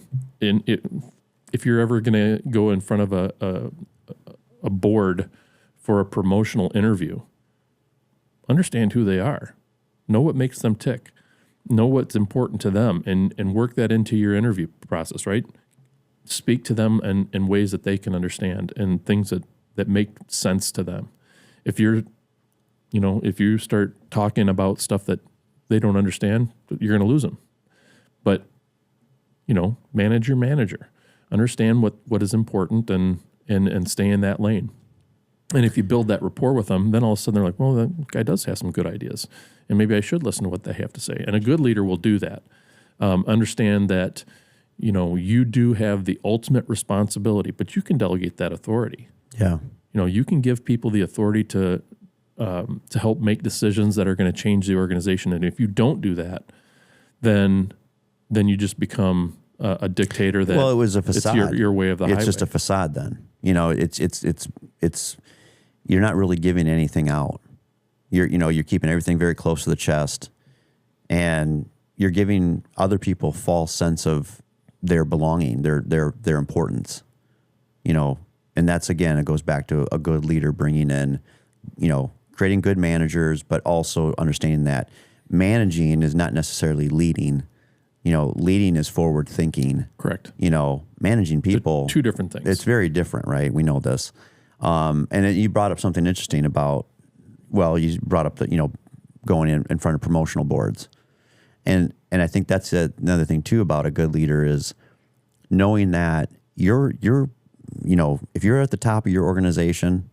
you're ever going to go in front of a board for a promotional interview, understand who they are. Know what makes them tick. Know what's important to them, and work that into your interview process, right? Speak to them in ways that they can understand and things that make sense to them. If you start talking about stuff that they don't understand, you're going to lose them. But, manage your manager. Understand what is important and stay in that lane. And if you build that rapport with them, then all of a sudden they're like, well, that guy does have some good ideas, and maybe I should listen to what they have to say. And a good leader will do that. Understand that, you do have the ultimate responsibility, but you can delegate that authority. Yeah. You can give people the authority to help make decisions that are going to change the organization. And if you don't do that, then you just become a dictator. It was a facade. It's your way of the highway. It's just a facade. Then it's you're not really giving anything out. You're keeping everything very close to the chest, and you're giving other people false sense of their belonging, their importance. And that's, again, it goes back to a good leader bringing in, creating good managers, but also understanding that managing is not necessarily leading. Leading is forward thinking. Correct. Managing people. They're two different things. It's very different, right? We know this. And you brought up something interesting about, you brought up that, going in front of promotional boards. And I think that's another thing too about a good leader is knowing that you're if you're at the top of your organization,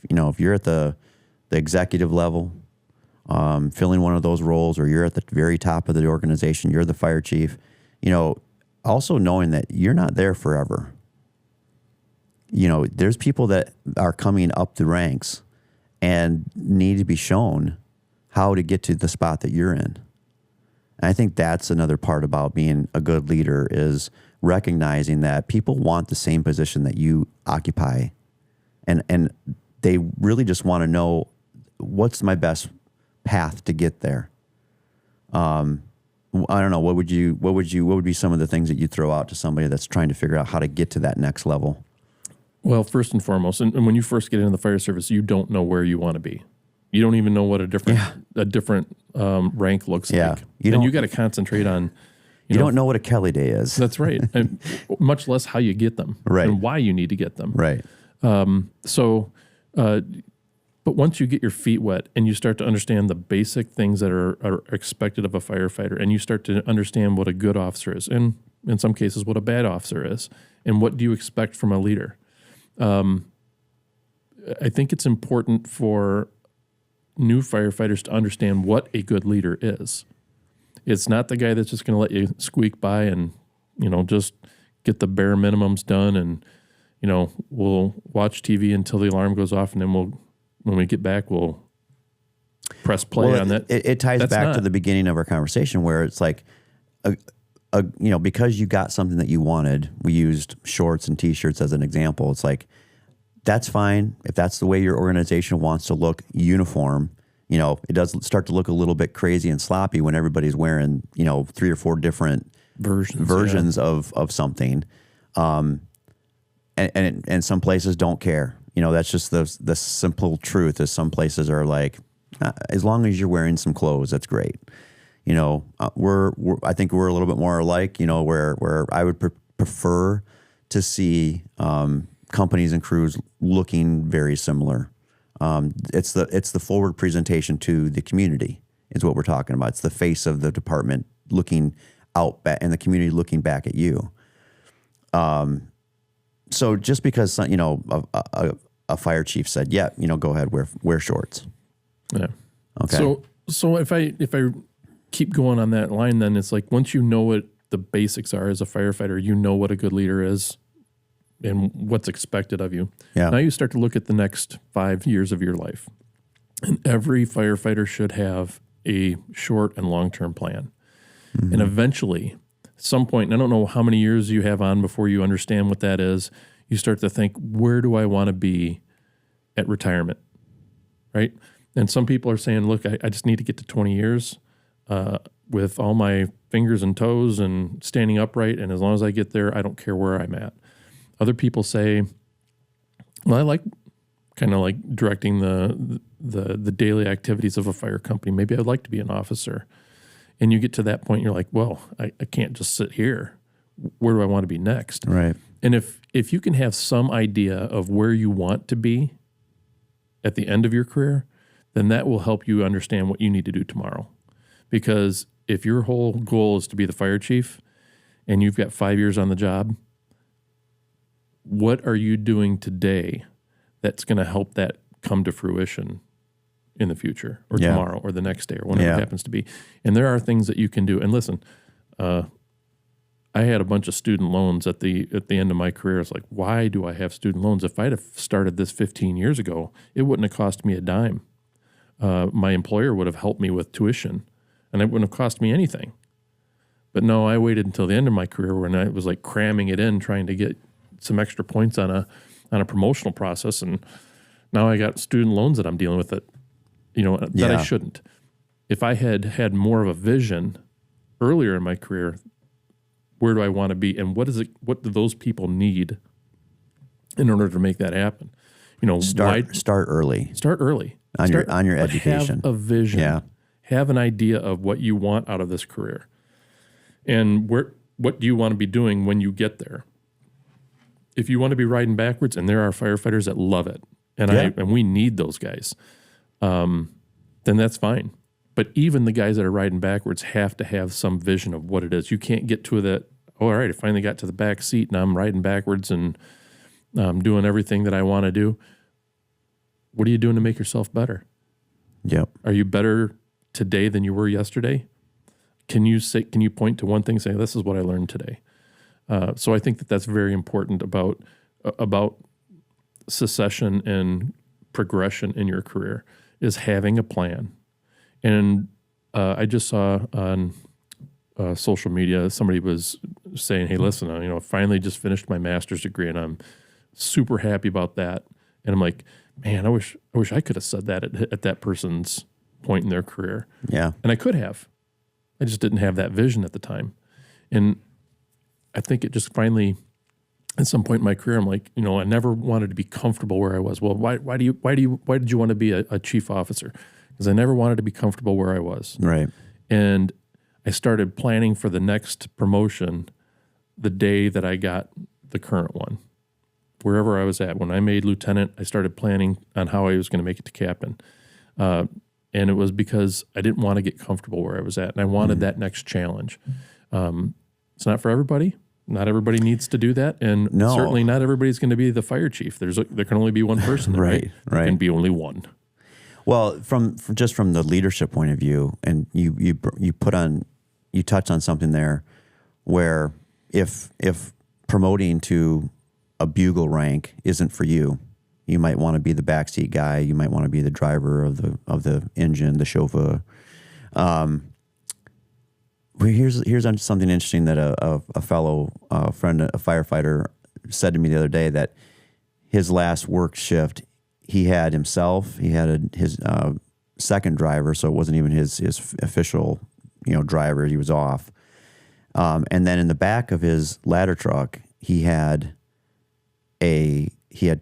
if you're at the executive level, filling one of those roles, or you're at the very top of the organization, you're the fire chief, also knowing that you're not there forever. There's people that are coming up the ranks and need to be shown how to get to the spot that you're in. And I think that's another part about being a good leader is recognizing that people want the same position that you occupy. And they really just want to know what's my best path to get there. I don't know. What would be some of the things that you throw out to somebody that's trying to figure out how to get to that next level? Well, first and foremost, and when you first get into the fire service, you don't know where you want to be. You don't even know what a different rank looks like. And you got to concentrate on. You don't know what a Kelly day is. That's right, and much less how you get them, right, and why you need to get them, right. But once you get your feet wet and you start to understand the basic things that are expected of a firefighter, and you start to understand what a good officer is, and in some cases what a bad officer is, and what do you expect from a leader, I think it's important for new firefighters to understand what a good leader is. It's not the guy that's just going to let you squeak by and, just get the bare minimums done, and, we'll watch TV until the alarm goes off, and then when we get back, we'll press play on that. It ties back to the beginning of our conversation where it's like, because you got something that you wanted, we used shorts and T-shirts as an example. It's like, that's fine. If that's the way your organization wants to look uniform, it does start to look a little bit crazy and sloppy when everybody's wearing, 3 or 4 different versions of something. And some places don't care. That's just the simple truth is some places are like, as long as you're wearing some clothes, that's great. I think we're a little bit more alike, where I would prefer to see companies and crews looking very similar. It's the forward presentation to the community is what we're talking about. It's the face of the department looking out back and the community looking back at you. So just because, a fire chief said, yeah, go ahead, wear shorts. Yeah. Okay. So if I keep going on that line, then it's like, once you know what the basics are as a firefighter, you know what a good leader is. and what's expected of you. Yeah. Now you start to look at the next 5 years of your life. And every firefighter should have a short and long-term plan. Mm-hmm. And eventually, some point, and I don't know how many years you have on before you understand what that is, you start to think, where do I want to be at retirement, right? And some people are saying, look, I just need to get to 20 years with all my fingers and toes and standing upright, and as long as I get there, I don't care where I'm at. Other people say, well, I like kind of like directing the daily activities of a fire company. Maybe I'd like to be an officer. And you get to that point, you're like, well, I can't just sit here. Where do I want to be next? Right. And if you can have some idea of where you want to be at the end of your career, then that will help you understand what you need to do tomorrow. Because if your whole goal is to be the fire chief and you've got 5 years on the job, what are you doing today that's going to help that come to fruition in the future or tomorrow or the next day or whenever it happens to be? And there are things that you can do. And listen, I had a bunch of student loans at the end of my career. It's like, why do I have student loans? If I'd have started this 15 years ago, it wouldn't have cost me a dime. My employer would have helped me with tuition, and it wouldn't have cost me anything. But no, I waited until the end of my career when I was like cramming it in, trying to get some extra points on a promotional process, and now I got student loans that I'm dealing with that I shouldn't. If I had more of a vision earlier in my career, where do I want to be, and what do those people need in order to make that happen? Start early. Start early on your education. Have a vision. Yeah. Have an idea of what you want out of this career, and what do you want to be doing when you get there. If you want to be riding backwards, and there are firefighters that love it, and we need those guys, then that's fine. But even the guys that are riding backwards have to have some vision of what it is. You can't get to that, all right, I finally got to the back seat and I'm riding backwards and I'm doing everything that I want to do. What are you doing to make yourself better? Yep. Are you better today than you were yesterday? Can you point to one thing saying, this is what I learned today? So I think that's very important about succession and progression in your career, is having a plan. And I just saw on social media, somebody was saying, hey, listen, I finally just finished my master's degree and I'm super happy about that. And I'm like, man, I wish I could have said that at that person's point in their career. Yeah. And I could have. I just didn't have that vision at the time. And I think it just finally, at some point in my career, I'm like, I never wanted to be comfortable where I was. Well, why did you want to be a chief officer? Because I never wanted to be comfortable where I was. Right. And I started planning for the next promotion the day that I got the current one. Wherever I was at, when I made lieutenant, I started planning on how I was going to make it to captain. And it was because I didn't want to get comfortable where I was at, and I wanted that next challenge. It's not for everybody. Not everybody needs to do that, and certainly not everybody's going to be the fire chief. There can only be one person, right? There can be only one. Well, from the leadership point of view, and you touched on something there, where if promoting to a bugle rank isn't for you, you might want to be the backseat guy. You might want to be the driver of the engine, the chauffeur. Here's something interesting that a fellow friend, a firefighter, said to me the other day, that his last work shift, he had his second driver, so it wasn't even his official driver. He was off, and then in the back of his ladder truck, he had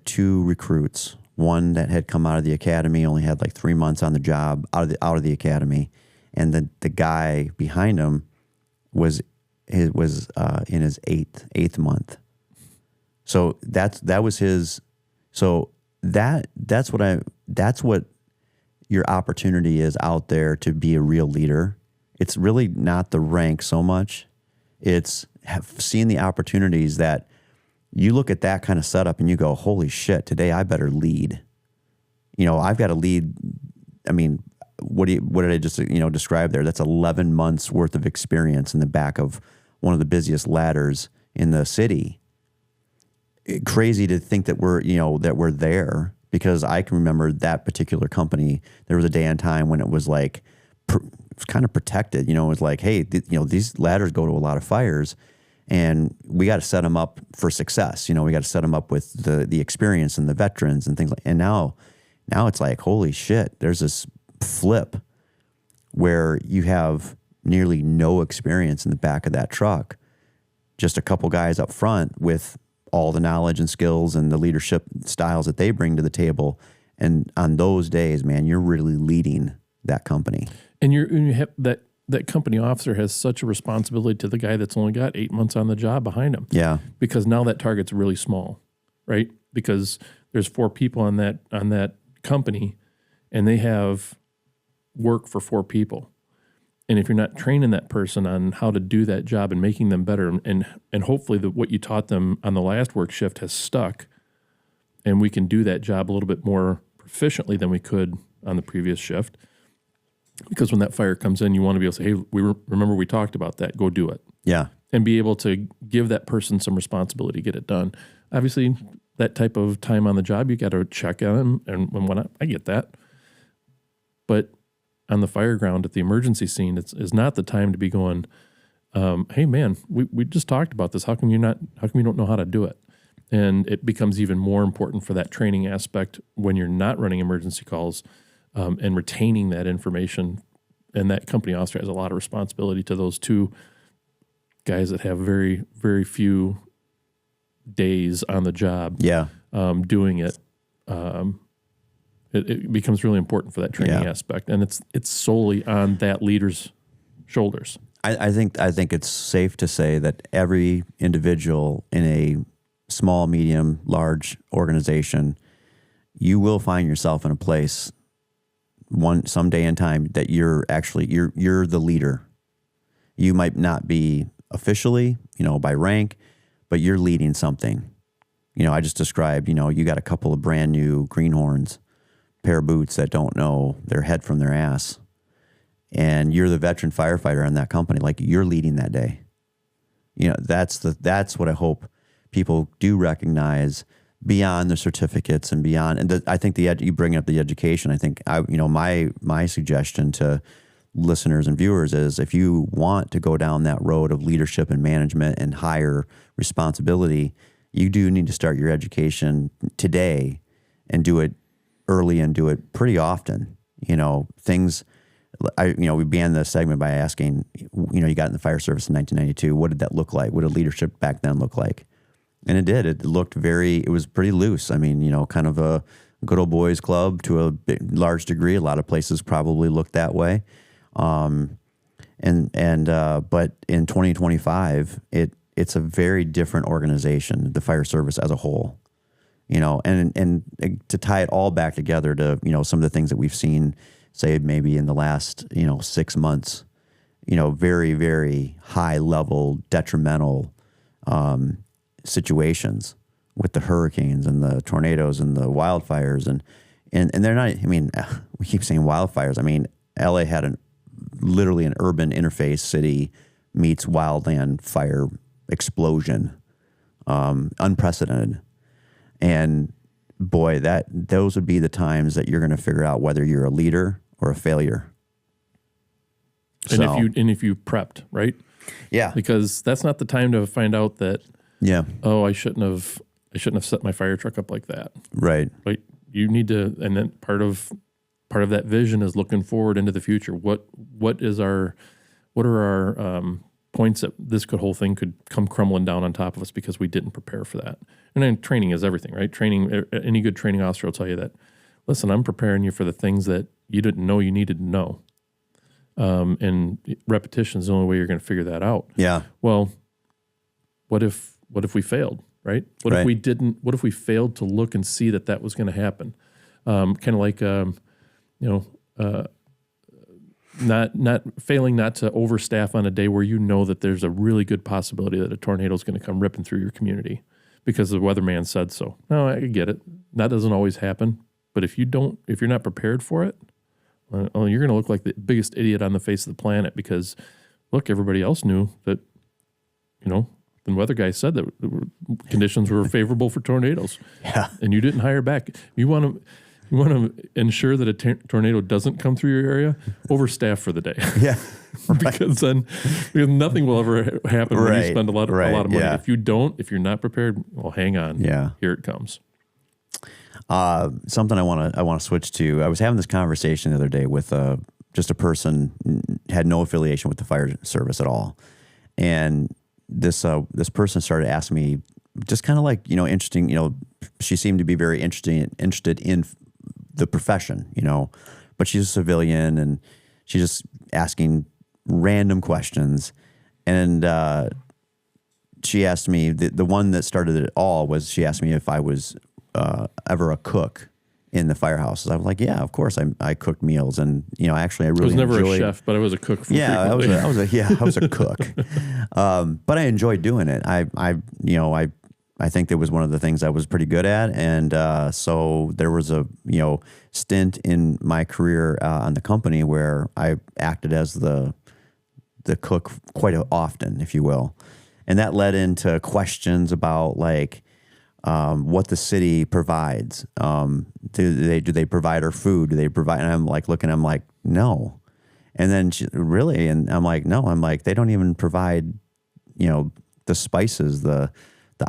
two recruits. One that had come out of the academy, only had like 3 months on the job out of the academy. And the guy behind him was in his eighth month. So that's what your opportunity is out there to be a real leader. It's really not the rank so much. It's seeing the opportunities that you look at that kind of setup and you go, holy shit, today I better lead. I've got to lead. I mean, what did I just describe there? That's 11 months worth of experience in the back of one of the busiest ladders in the city. crazy to think that we're there, because I can remember that particular company. There was a day and time when it was like, it was kind of protected. It was like, hey, these ladders go to a lot of fires, and we got to set them up for success. We got to set them up with the experience and the veterans and things like. And now it's like, holy shit, there's this flip where you have nearly no experience in the back of that truck, just a couple guys up front with all the knowledge and skills and the leadership styles that they bring to the table. And on those days, man, you're really leading that company. And you have that company officer has such a responsibility to the guy that's only got 8 months on the job behind him. Yeah. Because now that target's really small, right? Because there's 4 people on that company, and they have work for 4 people. And if you're not training that person on how to do that job and making them better, and hopefully what you taught them on the last work shift has stuck, and we can do that job a little bit more proficiently than we could on the previous shift. Because when that fire comes in, you want to be able to say, hey, remember we talked about that, go do it. Yeah. And be able to give that person some responsibility to get it done. Obviously, that type of time on the job, you got to check on them and whatnot. I get that. But on the fire ground at the emergency scene, it's not the time to be going, hey man, we just talked about this. How come you don't know how to do it? And it becomes even more important for that training aspect when you're not running emergency calls, and retaining that information. And that company officer has a lot of responsibility to those 2 guys that have very, very few days on the job. Yeah. Doing it. It becomes really important for that training aspect, and it's solely on that leader's shoulders. I think it's safe to say that every individual in a small, medium, large organization, you will find yourself in a place someday in time that you're the leader. You might not be officially, by rank, but you're leading something. I just described, you got a couple of brand new greenhorns, pair of boots that don't know their head from their ass, and you're the veteran firefighter in that company. Like, you're leading that day. That's what I hope people do recognize beyond the certificates and beyond. And I think you bring up the education. I think my suggestion to listeners and viewers is, if you want to go down that road of leadership and management and higher responsibility, you do need to start your education today and do it early and do it pretty often. We began the segment by asking, you got in the fire service in 1992. What did that look like? What did leadership back then look like? And it did. It was pretty loose. I mean, kind of a good old boys club to a large degree. A lot of places probably looked that way. But in 2025, it's a very different organization, the fire service as a whole. And to tie it all back together to, some of the things that we've seen, say maybe in the last, 6 months, very, very high level detrimental situations with the hurricanes and the tornadoes and the wildfires. And they're not, we keep saying wildfires. I mean, LA had literally an urban interface city meets wildland fire explosion, unprecedented. And boy, those would be the times that you're going to figure out whether you're a leader or a failure. And if you prepped, right? Yeah. Because that's not the time to find out that, I shouldn't have set my fire truck up like that. Right. But you need to, and then part of that vision is looking forward into the future. What are our points that whole thing could come crumbling down on top of us because we didn't prepare for that? And then training is everything, right? Training, any good training officer will tell you that, listen, I'm preparing you for the things that you didn't know you needed to know. And repetition is the only way you're going to figure that out. Yeah. Well, what if we failed, right? What if we failed to look and see that was going to happen? Kind of like, not failing not to overstaff on a day where that there's a really good possibility that a tornado is going to come ripping through your community because the weatherman said so. No, I get it. That doesn't always happen. But if you're not prepared for it, you're going to look like the biggest idiot on the face of the planet because, look, everybody else knew that, the weather guy said that conditions were favorable for tornadoes. Yeah. And you didn't hire back. You want to ensure that a tornado doesn't come through your area, overstaff for the day. Yeah. Because then nothing will ever happen when you spend a lot of money. Yeah. If you're not prepared, well, hang on. Yeah. Here it comes. Something I want to switch to. I was having this conversation the other day with just a person, had no affiliation with the fire service at all, and this person started asking me, just kind of like, interesting. She seemed to be very interested in the profession, but she's a civilian, and she's just asking random questions, and she asked me, the one that started it all was, she asked me if I was ever a cook in the firehouse. I was like, yeah, of course I cooked meals, and actually I really was never enjoyed, a chef, but I was a cook. I was a cook, but I enjoyed doing it. I think that was one of the things I was pretty good at, and so there was a stint in my career on the company where I acted as the cook quite often, if you will, and that led into questions about like what the city provides. Do they provide our food? Do they provide? And I'm like looking, I'm like, no. And then really, and I'm like, no. I'm like, they don't even provide, the spices, the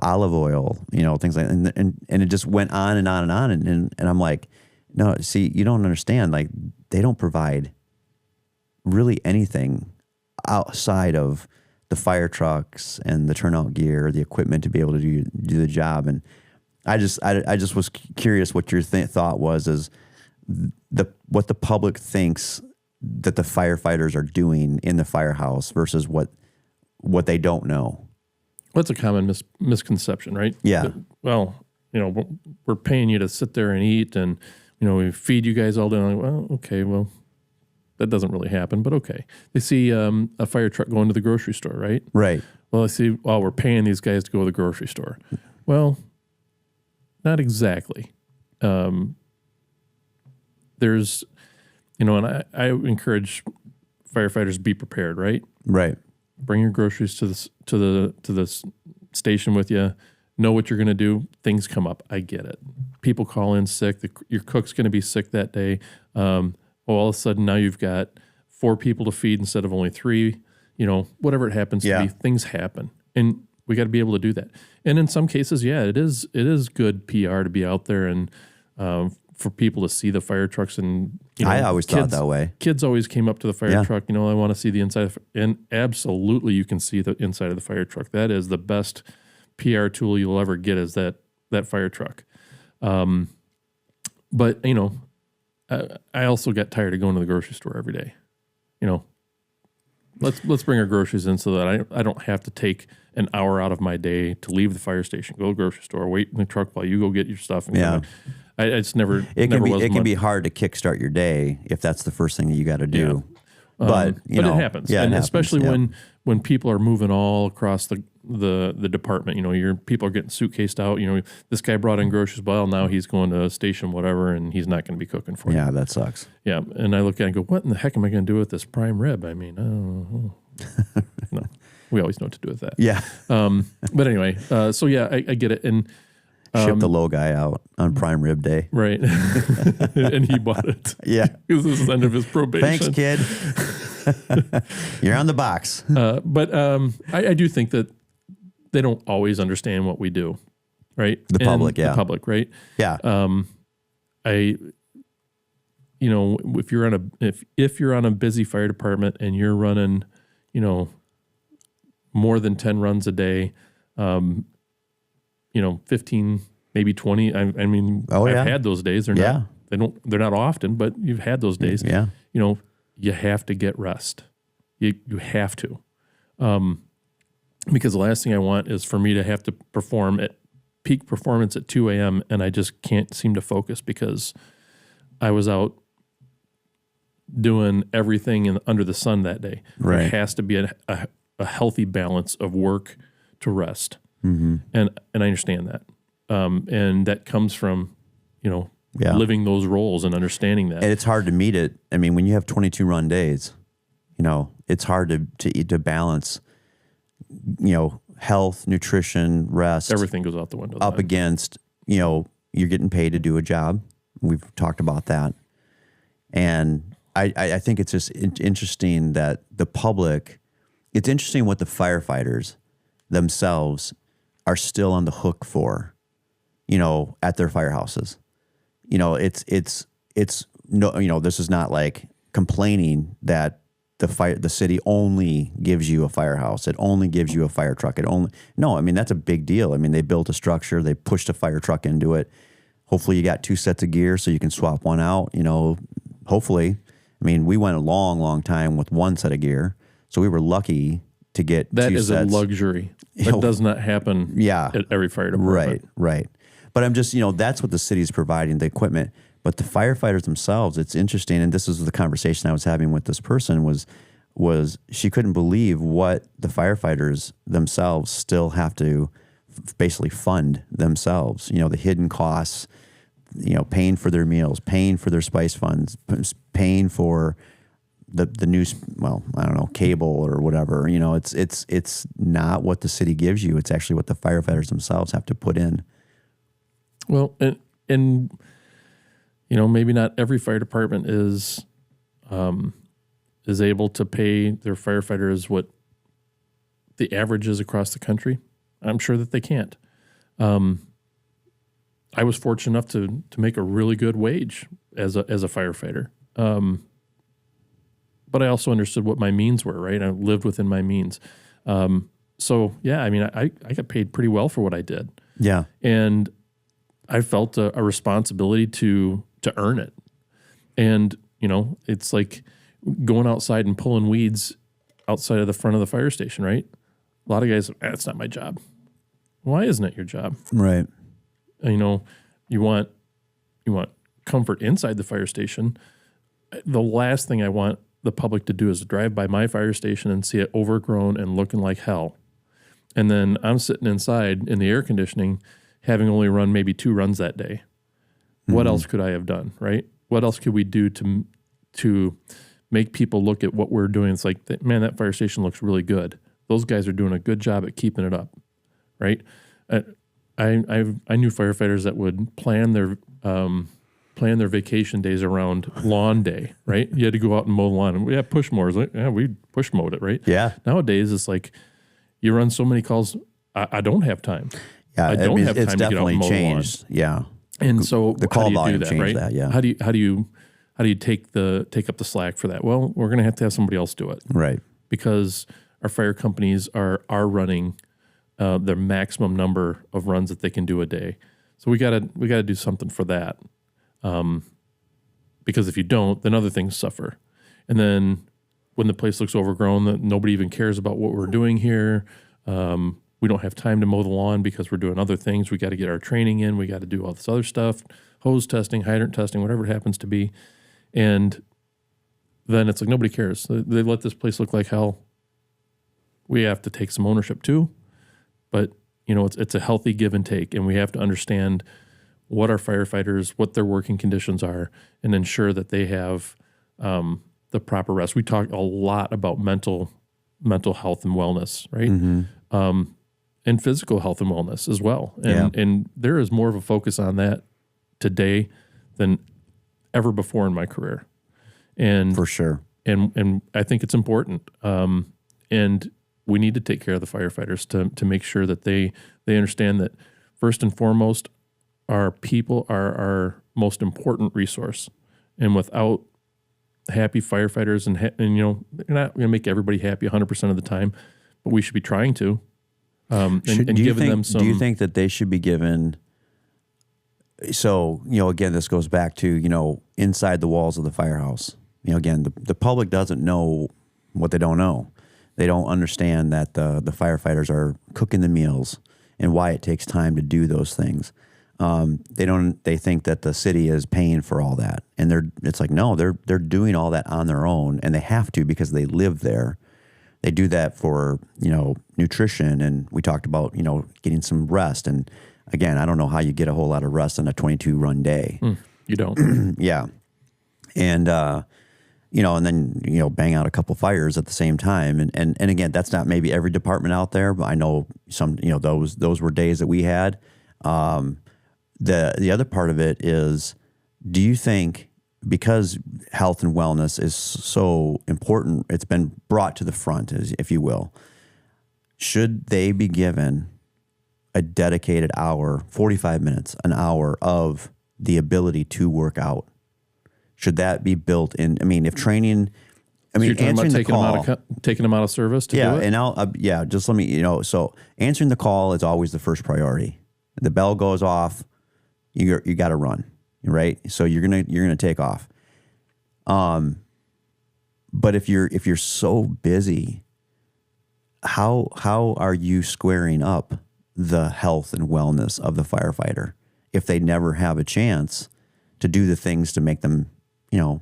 olive oil, things like that. And it just went on and on and on. And I'm like, no, see, you don't understand. Like, they don't provide really anything outside of the fire trucks and the turnout gear, the equipment to be able to do the job. And I just was curious what your thought was, is what the public thinks that the firefighters are doing in the firehouse versus what they don't know. That's a common misconception, right? Yeah. Well, we're paying you to sit there and eat, and we feed you guys all day. Like, well, okay, well, that doesn't really happen, but okay. They see a fire truck going to the grocery store, right? Right. Well, I see, we're paying these guys to go to the grocery store. Well, not exactly. There's, and I encourage firefighters to be prepared, right? Right. Bring your groceries to the station with you. Know what you're going to do. Things come up. I get it. People call in sick. Your cook's going to be sick that day. All of a sudden now you've got 4 people to feed instead of only 3. Whatever it happens to be, things happen, and we got to be able to do that. And in some cases, it is good PR to be out there and for people to see the fire trucks. And I always thought that way. Kids always came up to the fire truck. I want to see the inside, and absolutely, you can see the inside of the fire truck. That is the best PR tool you'll ever get, is that fire truck. But I also got tired of going to the grocery store every day. Let's bring our groceries in so that I don't have to take an hour out of my day to leave the fire station, go to the grocery store, wait in the truck while you go get your stuff. And it can be hard to kickstart your day if that's the first thing that you got to do. Yeah. But it happens. Yeah, and it especially happens, when people are moving all across the department, your people are getting suitcased out. This guy brought in groceries. Well, now he's going to a station, whatever, and he's not going to be cooking for you. Yeah, that sucks. Yeah, and I look at it and go, what in the heck am I going to do with this prime rib? I mean, no, we always know what to do with that. Yeah. But anyway, I get it. And ship the low guy out on prime rib day. Right. And he bought it. Yeah. Because this is the end of his probation. Thanks, kid. You're on the box. But I do think that they don't always understand what we do, right? The public, The public, right? Yeah. If you're on a busy fire department and you're running, more than 10 runs a day, 15, maybe 20. I've had those days. They're not often, but you've had those days. Yeah. You have to get rest. You have to. Because the last thing I want is for me to have to perform at peak performance at 2 a.m. and I just can't seem to focus because I was out doing everything under the sun that day. Right. There has to be a healthy balance of work to rest. Mm-hmm. And I understand that. And that comes from, living those roles and understanding that. And it's hard to meet it. I mean, when you have 22 run days, it's hard to balance, health, nutrition, rest, Everything goes out the window. up against, you're getting paid to do a job. We've talked about that. And I think it's just interesting that the public, it's interesting what the firefighters themselves are still on the hook for, at their firehouses. It's no, this is not like complaining that the city only gives you a firehouse. It only gives you a fire truck. No, I mean, that's a big deal. I mean, they built a structure, they pushed a fire truck into it. Hopefully you got 2 sets of gear so you can swap one out, hopefully. I mean, we went a long, long time with 1 set of gear. So we were lucky to get that 2 is sets. a luxury. That does not happen at every fire department. Right. But I'm just, that's what the city's providing, the equipment. But the firefighters themselves, it's interesting, and this is the conversation I was having with this person, was she couldn't believe what the firefighters themselves still have to basically fund themselves. The hidden costs, paying for their meals, paying for their spice funds, paying for the news, cable or whatever. It's not what the city gives you. It's actually what the firefighters themselves have to put in. Well, and maybe not every fire department is able to pay their firefighters what the average is across the country. I'm sure that they can't. I was fortunate enough to make a really good wage as a firefighter. But I also understood what my means were, right? I lived within my means. So yeah, I mean, I got paid pretty well for what I did. Yeah. And I felt a responsibility to earn it. And, it's like going outside and pulling weeds outside of the front of the fire station, right? A lot of guys, that's not my job. Why isn't it your job? Right. You want comfort inside the fire station. The last thing I want the public to do is drive by my fire station and see it overgrown and looking like hell. And then I'm sitting inside in the air conditioning, having only run maybe 2 runs that day. What else could I have done, right? What else could we do to make people look at what we're doing? It's like, man, that fire station looks really good. Those guys are doing a good job at keeping it up, right? I knew firefighters that would plan their vacation days around lawn day, right? You had to go out and mow the lawn. And we had push mowers. We push mowed it, right? Yeah. Nowadays, it's like you run so many calls, I don't have time. Yeah, I don't have time to get out and mow changed. the lawn. Yeah. And so the call how do you volume do that, changed right? that, yeah. How do you take up the slack for that? Well, we're going to have somebody else do it. Right. Because our fire companies are running their maximum number of runs that they can do a day. So we gotta do something for that. Because if you don't, then other things suffer. And then when the place looks overgrown, that nobody even cares about what we're doing here. We don't have time to mow the lawn because we're doing other things. We got to get our training in. We got to do all this other stuff, hose testing, hydrant testing, whatever it happens to be. And then it's like nobody cares. They let this place look like hell. We have to take some ownership too. But, it's a healthy give and take. And we have to understand what our firefighters, what their working conditions are, and ensure that they have the proper rest. We talk a lot about mental health and wellness, right? Mm-hmm. And physical health and wellness as well. And there is more of a focus on that today than ever before in my career. And for sure. And I think it's important. And we need to take care of the firefighters to make sure that they understand that first and foremost, our people are our most important resource. And without happy firefighters, and they're not going to make everybody happy 100% of the time, but we should be trying to. And giving them some. Do you think that they should be given? So again, this goes back to inside the walls of the firehouse. Again, the public doesn't know what they don't know. They don't understand that the firefighters are cooking the meals and why it takes time to do those things. They think that the city is paying for all that, and it's like, no, they're doing all that on their own, and they have to because they live there. They do that for nutrition, and we talked about getting some rest. And again, I don't know how you get a whole lot of rest on a 22 run day. You don't. Yeah, and and then, bang out a couple fires at the same time. And again, that's not maybe every department out there, but I know some, those were days that we had. The other part of it is, do you think, because health and wellness is so important, it's been brought to the front, if you will, should they be given a dedicated hour, 45 minutes, an hour of the ability to work out? Should that be built in? I mean, if training, So you're talking answering about the call, taking them out of service to do it? and just let me, so answering the call is always the first priority. The bell goes off, you got to run, right? So you're gonna take off. But if you're so busy, how are you squaring up the health and wellness of the firefighter if they never have a chance to do the things to make them,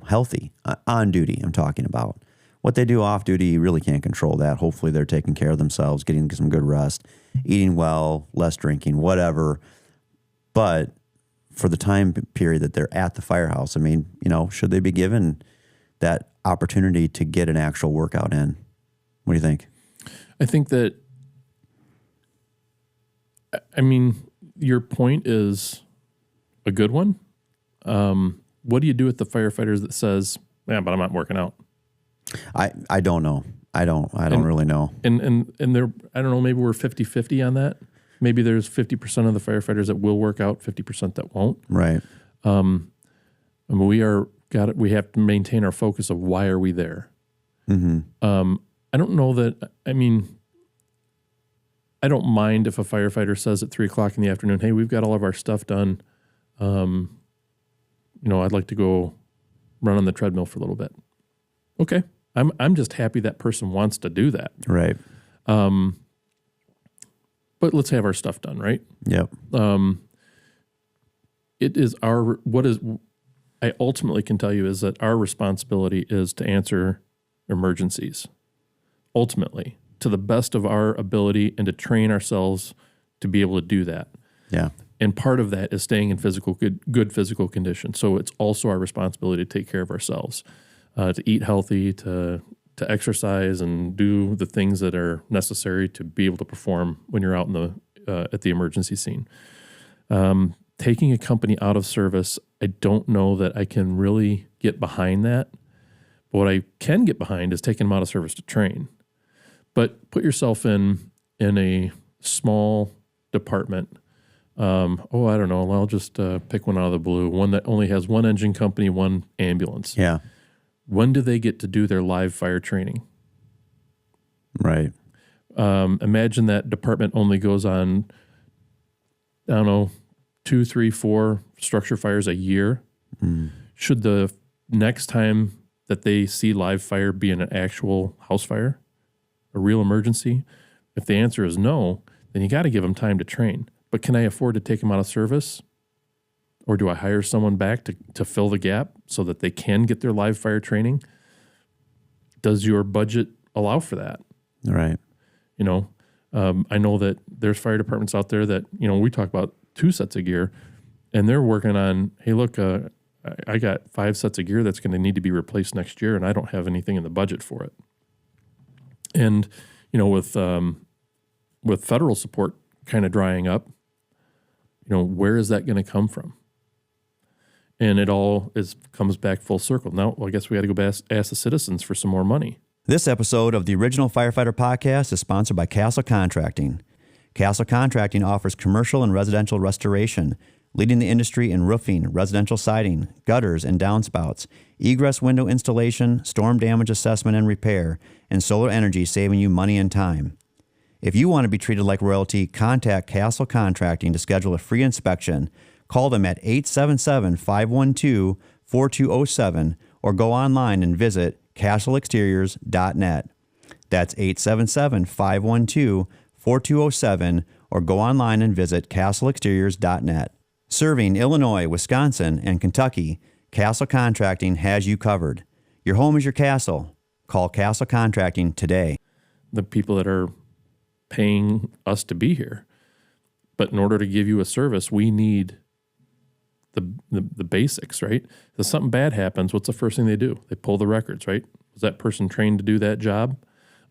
healthy on duty? I'm talking about what they do off duty. You really can't control that. Hopefully they're taking care of themselves, getting some good rest, eating well, less drinking, whatever. But for the time period that they're at the firehouse, should they be given that opportunity to get an actual workout in? What do you think? I think that, your point is a good one. What do you do with the firefighters that says, "Yeah, but I'm not working out"? I don't know. I don't really know. And there, I don't know, maybe we're 50-50 on that. Maybe there's 50% of the firefighters that will work out, 50% that won't. Right. We have to maintain our focus of why are we there. Mm-hmm. I don't know that, I don't mind if a firefighter says at 3:00 in the afternoon, "Hey, we've got all of our stuff done. I'd like to go run on the treadmill for a little bit." Okay. I'm just happy that person wants to do that. Right. But let's have our stuff done, right? Yep. It is I ultimately can tell you is that our responsibility is to answer emergencies, ultimately, to the best of our ability, and to train ourselves to be able to do that. Yeah. And part of that is staying in good physical condition. So it's also our responsibility to take care of ourselves, to eat healthy, to exercise, and do the things that are necessary to be able to perform when you're out in at the emergency scene. Taking a company out of service, I don't know that I can really get behind that. But what I can get behind is taking them out of service to train. But put yourself in a small department. I don't know. I'll just pick one out of the blue. One that only has one engine company, one ambulance. Yeah. When do they get to do their live fire training? Right. Imagine that department only goes on, 2, 3, 4 structure fires a year. Mm. Should the next time that they see live fire be an actual house fire, a real emergency? If the answer is no, then you got to give them time to train. But can I afford to take them out of service? Or do I hire someone back to fill the gap so that they can get their live fire training? Does your budget allow for that? Right. I know that there's fire departments out there that, we talk about 2 sets of gear, and they're working on, hey, look, I got 5 sets of gear that's going to need to be replaced next year, and I don't have anything in the budget for it. And, with federal support kind of drying up, where is that going to come from? And it all comes back full circle. Now, I guess we got to go ask the citizens for some more money. This episode of the Original Firefighter Podcast is sponsored by Castle Contracting. Castle Contracting offers commercial and residential restoration, leading the industry in roofing, residential siding, gutters and downspouts, egress window installation, storm damage assessment and repair, and solar energy, saving you money and time. If you want to be treated like royalty, contact Castle Contracting to schedule a free inspection. Call them at 877-512-4207 or go online and visit castleexteriors.net. That's 877-512-4207 or go online and visit castleexteriors.net. Serving Illinois, Wisconsin, and Kentucky, Castle Contracting has you covered. Your home is your castle. Call Castle Contracting today. The people that are paying us to be here. But in order to give you a service, we need the basics, right? If something bad happens, what's the first thing they do? They pull the records, right? Was that person trained to do that job?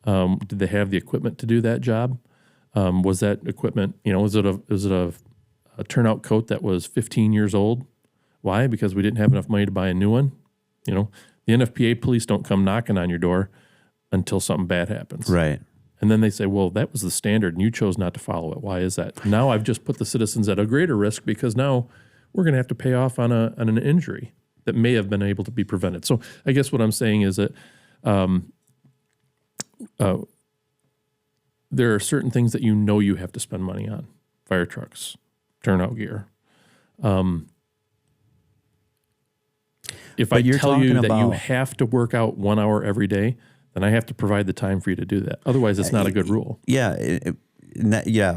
Did they have the equipment to do that job? Was that equipment, was it a turnout coat that was 15 years old? Why? Because we didn't have enough money to buy a new one. The NFPA police don't come knocking on your door until something bad happens. Right. And then they say, well, that was the standard and you chose not to follow it. Why is that? Now I've just put the citizens at a greater risk because now we're going to have to pay off on an injury that may have been able to be prevented. So I guess what I'm saying is that there are certain things that you have to spend money on. Fire trucks, turnout gear. If I tell you that you have to work out 1 hour every day, then I have to provide the time for you to do that. Otherwise, it's not a good rule. Yeah.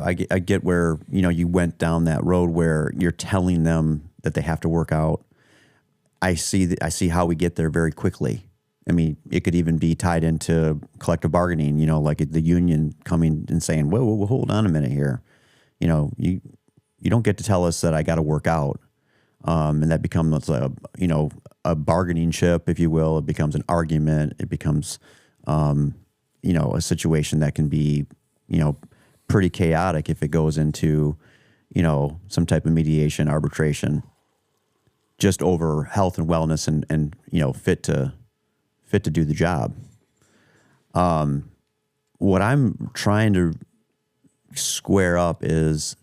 I get where, you went down that road where you're telling them that they have to work out. I see how we get there very quickly. I mean, it could even be tied into collective bargaining, like the union coming and saying, whoa, hold on a minute here. You don't get to tell us that I got to work out. And that becomes a bargaining chip, if you will. It becomes an argument. It becomes, a situation that can be, pretty chaotic if it goes into, some type of mediation, arbitration, just over health and wellness and fit to do the job. What I'm trying to square up is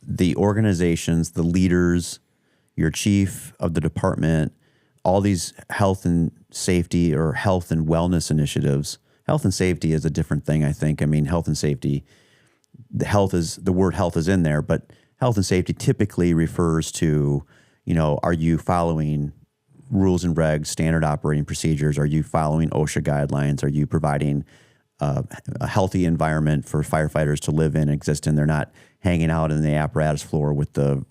the organizations, the leaders, your chief of the department, all these health and safety or health and wellness initiatives. Health and safety is a different thing, I think. I mean, health and safety, the word health is in there, but health and safety typically refers to, are you following rules and regs, standard operating procedures? Are you following OSHA guidelines? Are you providing a healthy environment for firefighters to live in, exist in? They're not hanging out in the apparatus floor with the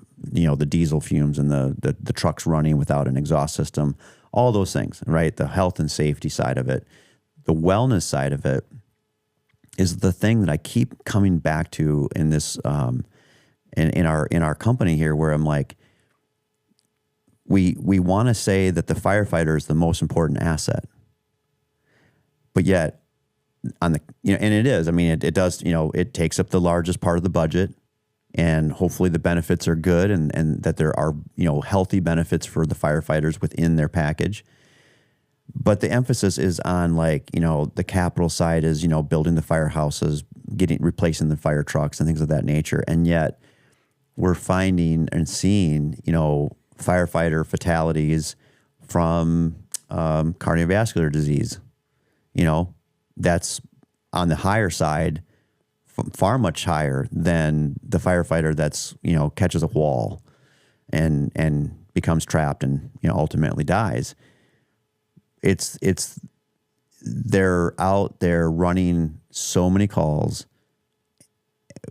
diesel fumes and the trucks running without an exhaust system, all those things, right? The health and safety side of it. The wellness side of it is the thing that I keep coming back to in this, in our company here, where I'm like, we want to say that the firefighter is the most important asset, but yet and it is, I mean, it does, it takes up the largest part of the budget. And hopefully the benefits are good and that there are, healthy benefits for the firefighters within their package. But the emphasis is on the capital side is, building the firehouses, replacing the fire trucks and things of that nature. And yet we're finding and seeing, firefighter fatalities from cardiovascular disease. That's on the higher side, far much higher than the firefighter that's, catches a wall and becomes trapped and, ultimately dies. They're out there running so many calls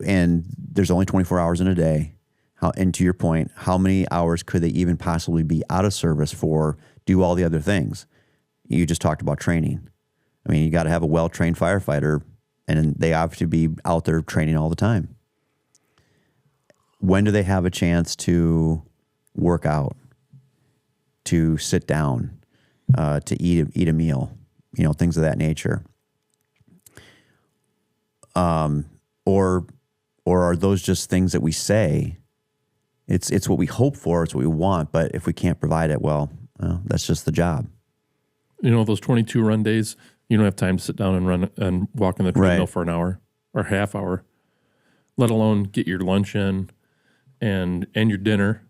and there's only 24 hours in a day. And to your point, how many hours could they even possibly be out of service for, do all the other things? You just talked about training. I mean, you got to have a well-trained firefighter and they have to be out there training all the time. When do they have a chance to work out, to sit down, to eat a meal, things of that nature? Or are those just things that we say? It's what we hope for, it's what we want, but if we can't provide it, well, that's just the job. Those 22 run days, you don't have time to sit down and run and walk in the treadmill for an hour or half hour, let alone get your lunch in and your dinner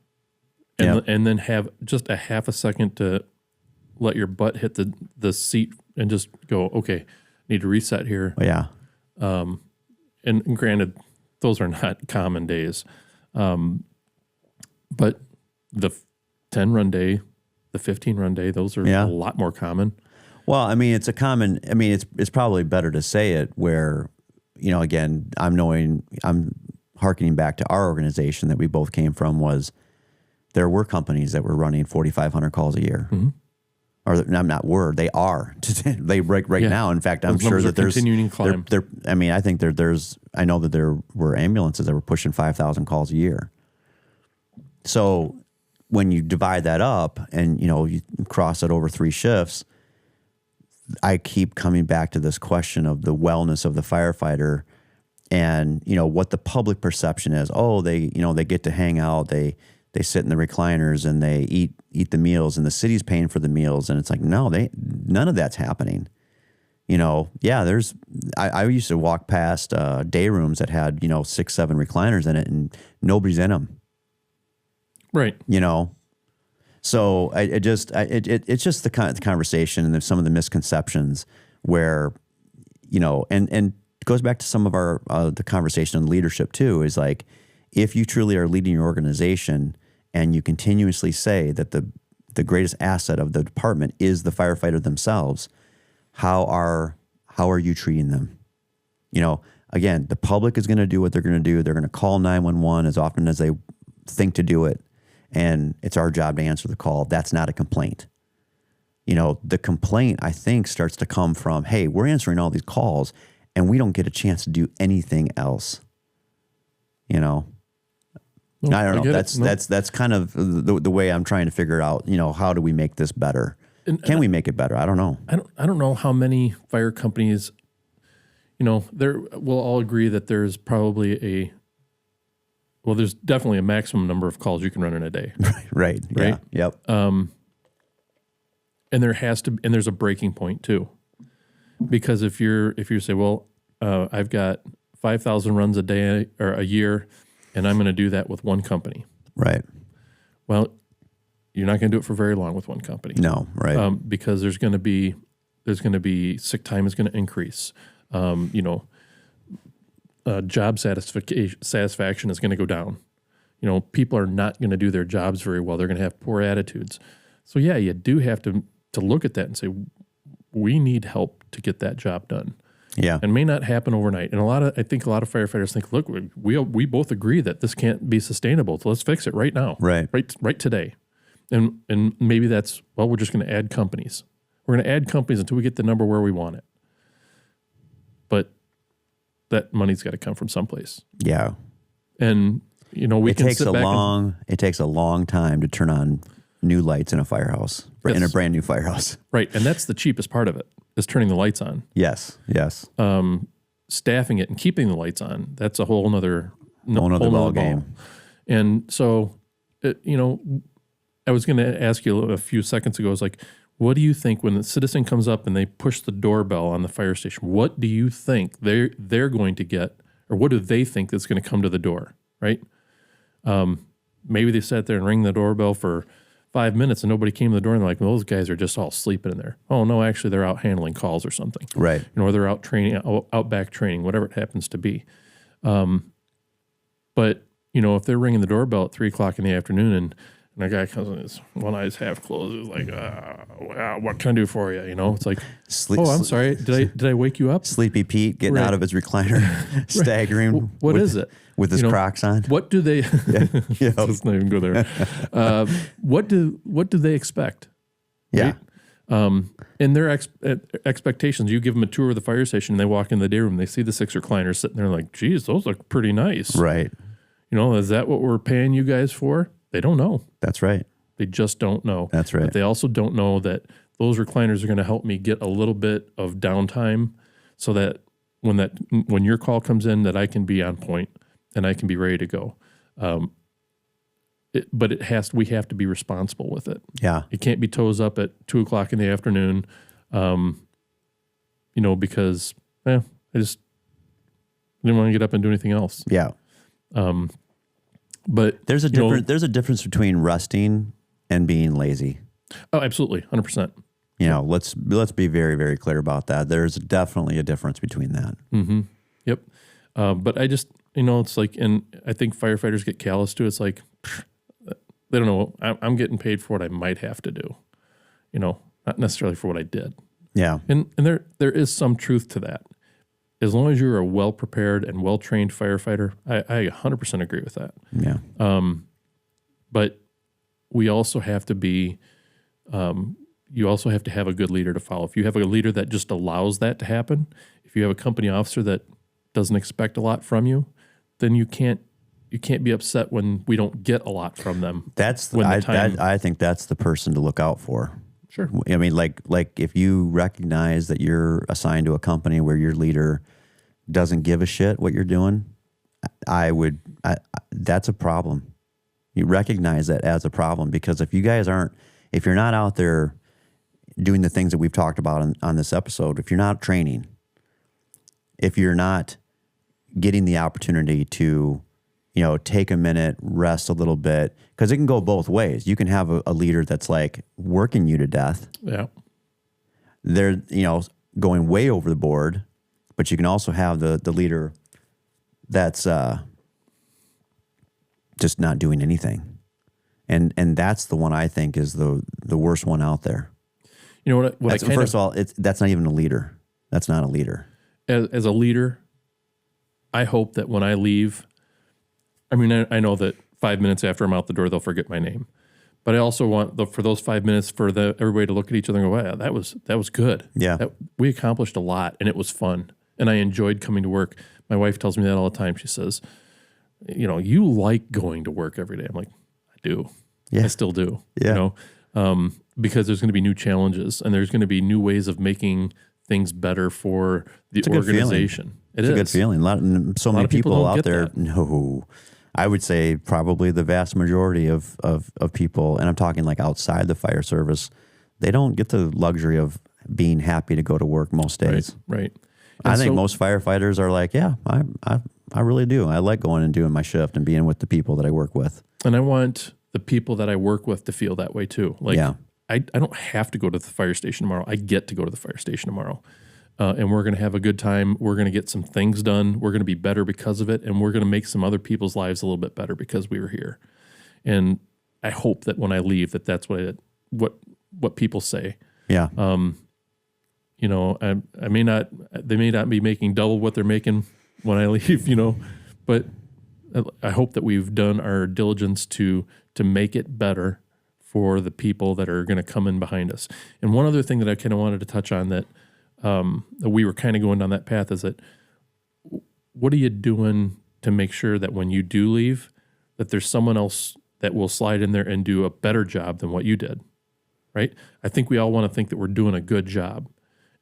and then have just a half a second to let your butt hit the seat and just go, okay, need to reset here. Yeah. And granted, those are not common days. But the 10 run day, the 15 run day, those are a lot more common. Well, I mean, it's probably better to say it where, again, I'm hearkening back to our organization that we both came from was there were companies that were running 4,500 calls a year. Mm-hmm. Or they are. They break right now. In fact, I'm sure that there's continuing climb. I think I know that there were ambulances that were pushing 5,000 calls a year. So when you divide that up and, you cross it over 3 shifts, I keep coming back to this question of the wellness of the firefighter and, what the public perception is. Oh, they get to hang out. They sit in the recliners and they eat the meals and the city's paying for the meals. And it's like, no, none of that's happening. I used to walk past day rooms that had, 6, 7 recliners in it and nobody's in them. Right. So it's just the kind of conversation and some of the misconceptions where, and it goes back to some of our, the conversation on leadership too, is like, if you truly are leading your organization and you continuously say that the greatest asset of the department is the firefighter themselves, how are you treating them? Again, the public is going to do what they're going to do. They're going to call 911 as often as they think to do it. And it's our job to answer the call. That's not a complaint. The complaint, I think, starts to come from, hey, we're answering all these calls and we don't get a chance to do anything else. I don't know. That's kind of the way I'm trying to figure out, how do we make this better? Can we make it better? I don't know. I don't know how many fire companies, we'll all agree that there's probably there's definitely a maximum number of calls you can run in a day. Right. Yeah. Yep. And there's a breaking point too, because if you say, well, I've got 5,000 runs a day or a year, and I'm going to do that with one company. Right. Well, you're not going to do it for very long with one company. No. Right. Because there's going to be sick time is going to increase. Job satisfaction is going to go down. People are not going to do their jobs very well. They're going to have poor attitudes. So yeah, you do have to look at that and say, we need help to get that job done. Yeah. And it may not happen overnight. And I think a lot of firefighters think, look, we both agree that this can't be sustainable. So let's fix it right now. Right. Right today. And maybe that's, we're just going to add companies. We're going to add companies until we get the number where we want it. But that money's got to come from someplace. Yeah. And, it takes a long time to turn on new lights in a firehouse, in a brand new firehouse. Right. And that's the cheapest part of it, is turning the lights on. Yes. Staffing it and keeping the lights on, that's a whole nother ball game. And so, I was going to ask you a few seconds ago, what do you think when the citizen comes up and they push the doorbell on the fire station? What do you think they're going to get, or what do they think that's going to come to the door, right? Maybe they sat there and rang the doorbell for 5 minutes and nobody came to the door and they're like, well, those guys are just all sleeping in there. Oh, no, actually they're out handling calls or something. Right. Or they're out training, out back training, whatever it happens to be. But, if they're ringing the doorbell at 3 o'clock in the afternoon and a guy comes in, his one eye's half closed. It's like, what can I do for you? It's like, I'm sorry. Did I wake you up? Sleepy Pete getting out of his recliner, staggering. What is it? With his Crocs on. What do they? Let's not even go there. What do they expect? Right? Yeah. And their expectations. You give them a tour of the fire station, and they walk in the day room. They see the 6 recliners sitting there, like, geez, those look pretty nice. Right. Is that what we're paying you guys for? They don't know. That's right. They just don't know. That's right. But they also don't know that those recliners are going to help me get a little bit of downtime so that when your call comes in, that I can be on point and I can be ready to go. But we have to be responsible with it. Yeah. It can't be toes up at 2 o'clock in the afternoon, because I just didn't want to get up and do anything else. Yeah. But there's a difference between resting and being lazy. Oh, absolutely. 100%. Let's be very, very clear about that. There's definitely a difference between that. Mm-hmm. Yep. But I just, it's like, and I think firefighters get callous to it. It's like, they don't know. I'm getting paid for what I might have to do, not necessarily for what I did. Yeah. And there is some truth to that. As long as you're a well-prepared and well-trained firefighter, I 100% agree with that. Yeah. But we also have to be, you also have to have a good leader to follow. If you have a leader that just allows that to happen, if you have a company officer that doesn't expect a lot from you, then you can't you can't be upset when we don't get a lot from them. I think that's the person to look out for. Sure. I mean, like if you recognize that you're assigned to a company where your leader doesn't give a shit what you're doing, that's a problem. You recognize that as a problem, because if you're not out there doing the things that we've talked about on this episode, if you're not training, if you're not getting the opportunity to, take a minute, rest a little bit, because it can go both ways. You can have a leader that's like working you to death. Yeah. They're, going way over the board, but you can also have the leader that's just not doing anything. And that's the one I think is the worst one out there. You know what first of all, that's not even a leader. That's not a leader. As a leader, I hope that when I leave, I mean, I know that 5 minutes after I'm out the door, they'll forget my name. But I also want for those 5 minutes for everybody to look at each other and go, wow, that was good. Yeah. We accomplished a lot, and it was fun. And I enjoyed coming to work. My wife tells me that all the time. She says, you like going to work every day. I'm like, I do. Yeah. I still do. Yeah. Because there's going to be new challenges, and there's going to be new ways of making things better for the organization. It's a good feeling. So many people out there. No, I would say probably the vast majority of people, and I'm talking like outside the fire service, they don't get the luxury of being happy to go to work most days. Right. I think most firefighters are like, yeah, I really do. I like going and doing my shift and being with the people that I work with. And I want the people that I work with to feel that way too. Like, I don't have to go to the fire station tomorrow. I get to go to the fire station tomorrow. And we're going to have a good time. We're going to get some things done. We're going to be better because of it. And we're going to make some other people's lives a little bit better because we were here. And I hope that when I leave, that's what people say. Yeah. They may not be making double what they're making when I leave, but I hope that we've done our diligence to make it better for the people that are going to come in behind us. And one other thing that I kind of wanted to touch on that we were kind of going down that path is that what are you doing to make sure that when you do leave, that there's someone else that will slide in there and do a better job than what you did, right? I think we all want to think that we're doing a good job.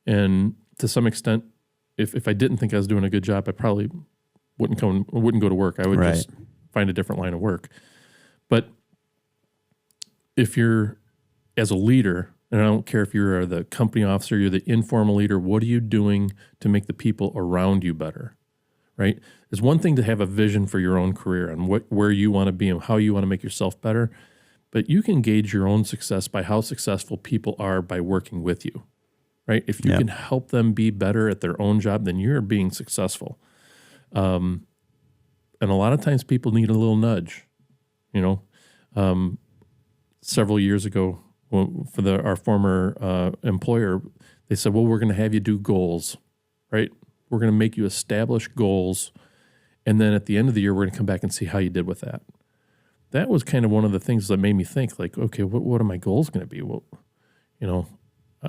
And to some extent, if I didn't think I was doing a good job, I probably wouldn't go to work. I would just find a different line of work. But if you're, as a leader, and I don't care if you're the company officer, you're the informal leader, what are you doing to make the people around you better, right? It's one thing to have a vision for your own career and where you want to be and how you want to make yourself better, but you can gauge your own success by how successful people are by working with you, right? If you can help them be better at their own job, then you're being successful. And a lot of times people need a little nudge, several years ago, for our former employer, they said, well, we're going to have you do goals, right? We're going to make you establish goals. And then at the end of the year, we're going to come back and see how you did with that. That was kind of one of the things that made me think, like, okay, what are my goals going to be? Well,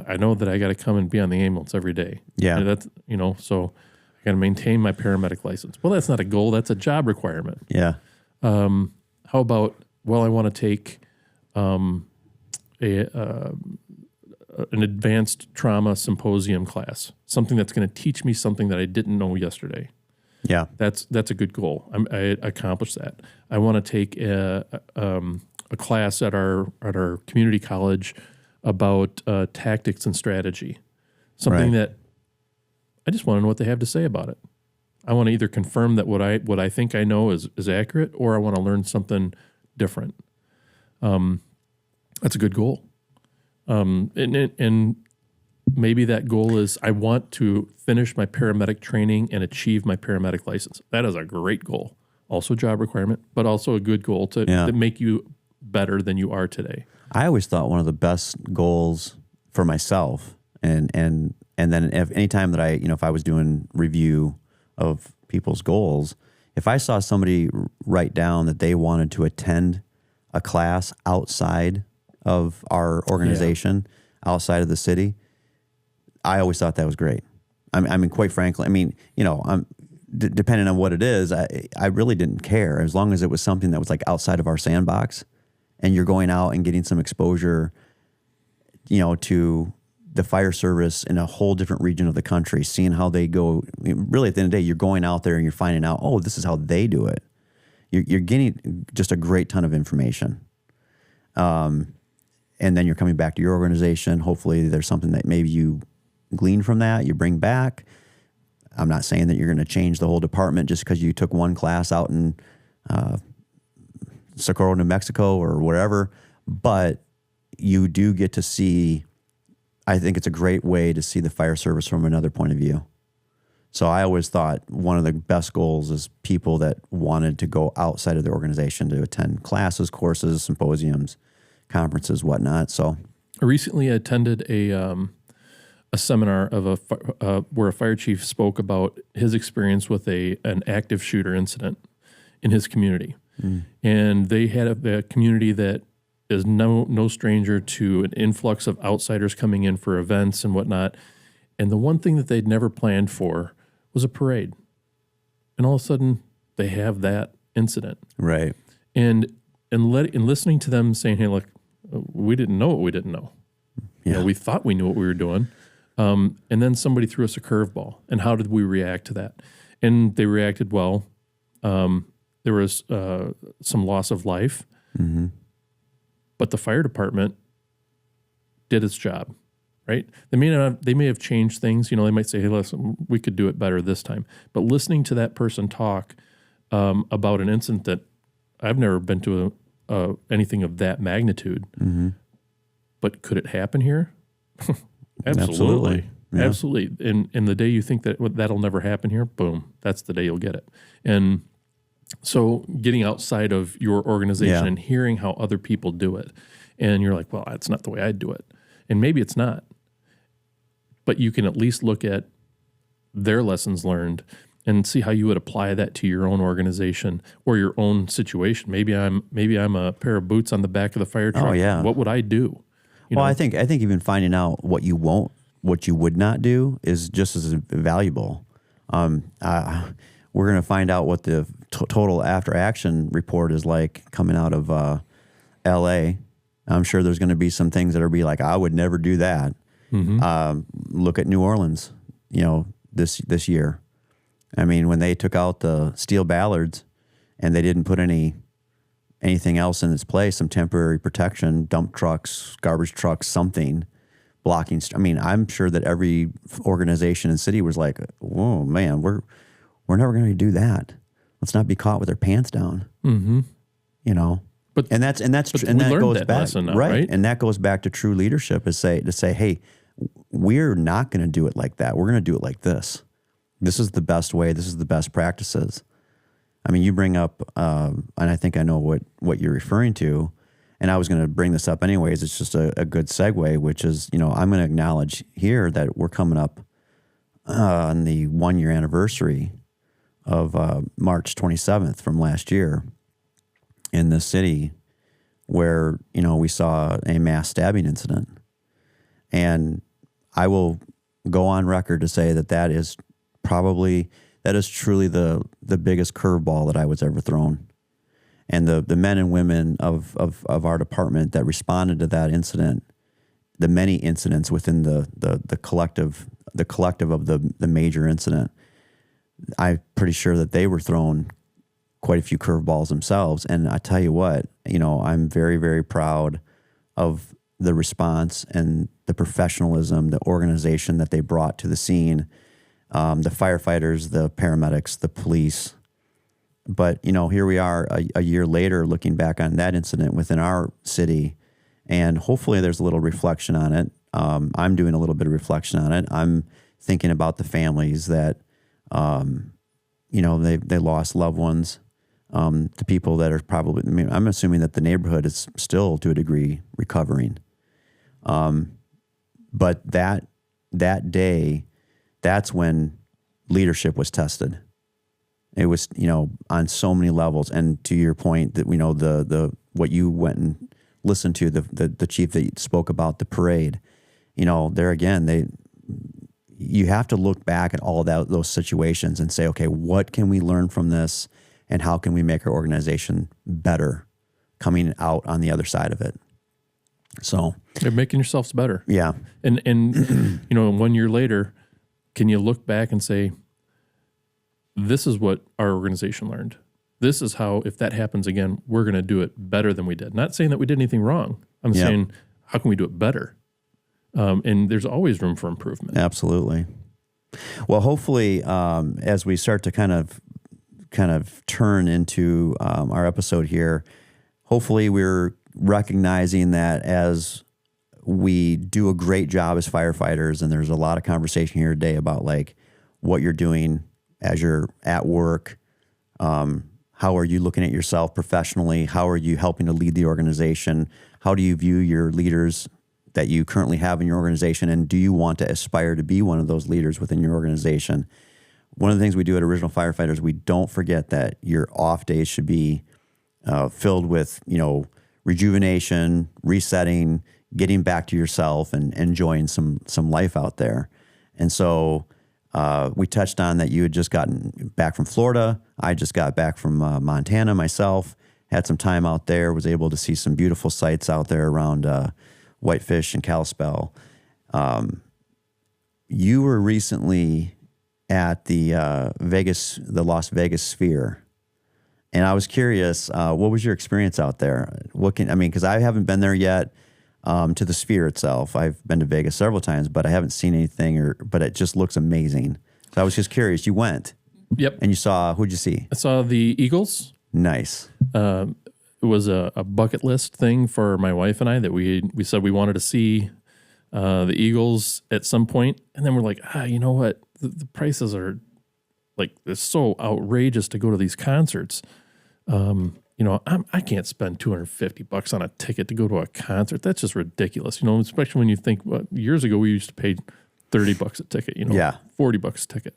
I know that I got to come and be on the ambulance every day. Yeah. And that's, so I got to maintain my paramedic license. Well, that's not a goal. That's a job requirement. Yeah. How about, I want to take an advanced trauma symposium class, something that's going to teach me something that I didn't know yesterday. Yeah. That's a good goal. I accomplished that. I want to take a class at our community college about tactics and strategy, something that I just want to know what they have to say about it. I want to either confirm that what I think I know is accurate, or I want to learn something different. That's a good goal. And maybe that goal is I want to finish my paramedic training and achieve my paramedic license. That is a great goal. Also job requirement, but also a good goal to make you better than you are today. I always thought one of the best goals for myself, and then if anytime that if I was doing review of people's goals, if I saw somebody write down that they wanted to attend a class outside of our organization, outside of the city, I always thought that was great. I mean, quite frankly, depending on what it is, I really didn't care as long as it was something that was like outside of our sandbox, and you're going out and getting some exposure, to the fire service in a whole different region of the country, seeing how they go. Really, at the end of the day, you're going out there and you're finding out, oh, this is how they do it. You're getting just a great ton of information. And then you're coming back to your organization. Hopefully there's something that maybe you glean from that, you bring back. I'm not saying that you're going to change the whole department just because you took one class out in Socorro, New Mexico or whatever, but you do get to see, I think it's a great way to see the fire service from another point of view. So I always thought one of the best goals is people that wanted to go outside of the organization to attend classes, courses, symposiums, conferences, whatnot. So I recently attended a seminar of where a fire chief spoke about his experience with an active shooter incident in his community. And they had a community that is no stranger to an influx of outsiders coming in for events and whatnot. And the one thing that they'd never planned for was a parade. And all of a sudden, they have that incident. right, And listening to them saying, hey, look, we didn't know what we didn't know. yeah, We thought we knew what we were doing. And then somebody threw us a curveball. And how did we react to that? And they reacted well. There was some loss of life. But the fire department did its job, right? They may have changed things. They might say, hey, listen, we could do it better this time. But listening to that person talk about an incident that I've never been to anything of that magnitude, but could it happen here? Absolutely. Yeah. Absolutely. And the day you think that that'll never happen here, boom, that's the day you'll get it. And so getting outside of your organization and hearing how other people do it, and you're like, well, that's not the way I'd do it. And maybe it's not. But you can at least look at their lessons learned and see how you would apply that to your own organization or your own situation. Maybe I'm a pair of boots on the back of the fire truck. Oh, yeah. What would I do? I think even finding out what you would not do is just as valuable. We're going to find out what the total after action report is like coming out of L.A. I'm sure there's going to be some things that are be like, I would never do that. Look at New Orleans, this year. I mean, when they took out the steel ballards and they didn't put anything else in its place, some temporary protection, dump trucks, garbage trucks, something blocking. I'm sure that every organization and city was like, whoa, man, we're never going to do that. Let's not be caught with our pants down. But that goes back lesson now, right? And that goes back to true leadership to say, hey, we're not going to do it like that. We're going to do it like this. This is the best way. This is the best practices. I mean, you bring up, and I think I know what you're referring to, and I was going to bring this up anyways. It's just a good segue, which is, I'm going to acknowledge here that we're coming up on the 1-year anniversary of March 27th from last year in the city where, we saw a mass stabbing incident. And I will go on record to say that is truly the biggest curveball that I was ever thrown. And the men and women of our department that responded to that incident, the many incidents within the collective of the major incident, I'm pretty sure that they were thrown quite a few curveballs themselves. And I tell you what, I'm very, very proud of the response and the professionalism, the organization that they brought to the scene, the firefighters, the paramedics, the police. But, here we are a year later looking back on that incident within our city, and hopefully there's a little reflection on it. I'm doing a little bit of reflection on it. I'm thinking about the families that, they lost loved ones, the people that are probably, I'm assuming that the neighborhood is still to a degree recovering. But that day, that's when leadership was tested. It was, on so many levels. And to your point that the what you went and listened to, the chief that spoke about the parade, there again, you have to look back at all those situations and say, okay, what can we learn from this, and how can we make our organization better coming out on the other side of it? So you're making yourselves better. Yeah. And 1 year later, can you look back and say, this is what our organization learned. This is how, if that happens again, we're going to do it better than we did. Not saying that we did anything wrong. I'm saying, how can we do it better? And there's always room for improvement. Absolutely. Well, hopefully, as we start to kind of turn into our episode here, hopefully we're recognizing that as we do a great job as firefighters, and there's a lot of conversation here today about like what you're doing as you're at work. How are you looking at yourself professionally? How are you helping to lead the organization? How do you view your leaders that you currently have in your organization? And do you want to aspire to be one of those leaders within your organization? One of the things we do at Original Firefighters, we don't forget that your off days should be filled with, rejuvenation, resetting, getting back to yourself, and enjoying some life out there. And so we touched on that you had just gotten back from Florida. I just got back from Montana myself, had some time out there, was able to see some beautiful sights out there around Whitefish and Kalispell. You were recently at the Las Vegas Sphere. And I was curious, what was your experience out there? Because I haven't been there yet to the Sphere itself. I've been to Vegas several times, but I haven't seen anything, but it just looks amazing. So I was just curious. You went. Yep. And you saw, who'd you see? I saw the Eagles. Nice. It was a bucket list thing for my wife and I that we said we wanted to see the Eagles at some point. And then we're like, you know what? The prices are like, it's so outrageous to go to these concerts. I can't spend $250 on a ticket to go to a concert. That's just ridiculous. Especially when you think years ago we used to pay $30 a ticket, $40 a ticket.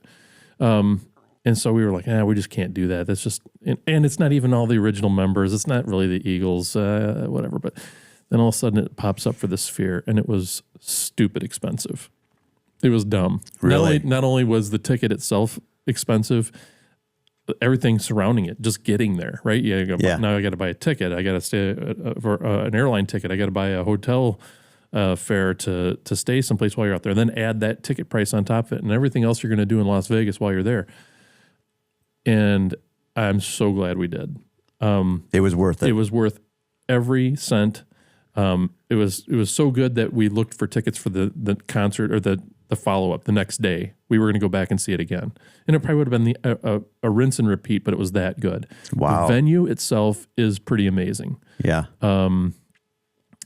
And so we were like, we just can't do that. That's just, and it's not even all the original members. It's not really the Eagles, whatever. But then all of a sudden it pops up for the Sphere, and it was stupid expensive. It was dumb. Really? Not only was the ticket itself expensive, everything surrounding it, just getting there, right? Now I got to buy a ticket. I got to stay for an airline ticket. I got to buy a hotel fare to stay someplace while you're out there. Then add that ticket price on top of it and everything else you're going to do in Las Vegas while you're there. And I'm so glad we did. It was worth it. It was worth every cent. It was so good that we looked for tickets for the concert or the follow-up the next day. We were going to go back and see it again. And it probably would have been a rinse and repeat, but it was that good. Wow. The venue itself is pretty amazing. Yeah. And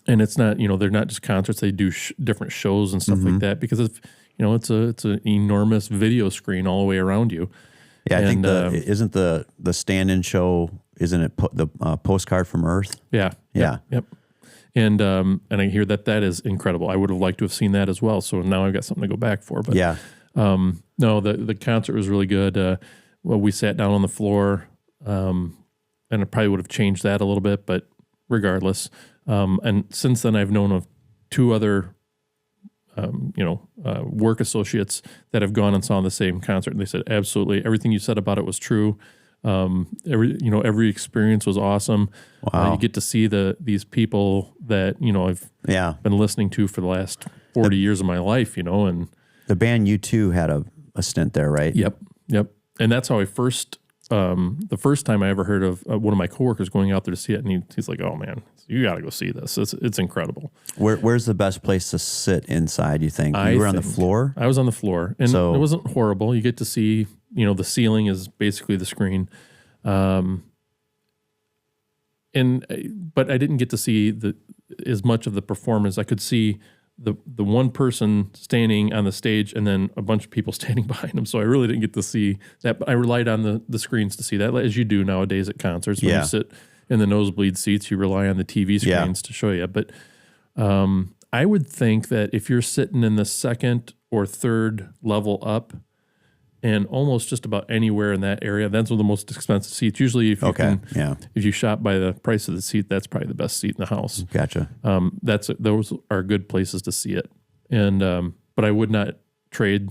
it's not, they're not just concerts. They do different shows and stuff like that because it's an enormous video screen all the way around you. Yeah, I think isn't the stand-in show, isn't it the Postcard from Earth? Yeah. Yep. And I hear that is incredible. I would have liked to have seen that as well. So now I've got something to go back for. But yeah. No, the concert was really good. We sat down on the floor, and I probably would have changed that a little bit, but regardless. And since then, I've known of two other, work associates that have gone and saw the same concert, and they said absolutely everything you said about it was true. Every experience was awesome. Wow. You get to see these people that I've been listening to for the last 40 years of my life. And the band U2 had a stint there, right? Yep. And that's how I first. The first time I ever heard of one of my coworkers going out there to see it, and he's like, "Oh man, you got to go see this. It's incredible." Where's the best place to sit inside? You think you were on the floor? I was on the floor, and it wasn't horrible. You get to see, the ceiling is basically the screen, but I didn't get to see as much of the performance. I could see the one person standing on the stage and then a bunch of people standing behind him. So I really didn't get to see that, but I relied on the screens to see that, as you do nowadays at concerts. When you sit in the nosebleed seats, you rely on the TV screens to show you. But I would think that if you're sitting in the second or third level up and almost just about anywhere in that area, that's one of the most expensive seats. Usually if you shop by the price of the seat, that's probably the best seat in the house. Gotcha. Those are good places to see it. And but I would not trade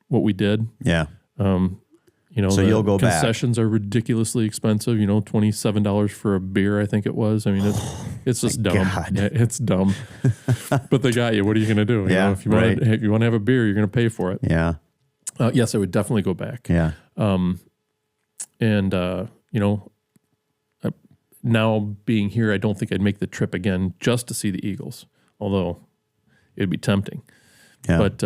what we did. Yeah. So you'll go back. Concessions are ridiculously expensive. $27 for a beer, I think it was. I mean, it's just dumb. God. Yeah, it's dumb. But they got you. What are you going to do? Yeah, If you want to have a beer, you're going to pay for it. Yeah. Yes, I would definitely go back. Yeah. Now being here, I don't think I'd make the trip again just to see the Eagles, although it'd be tempting. Yeah. But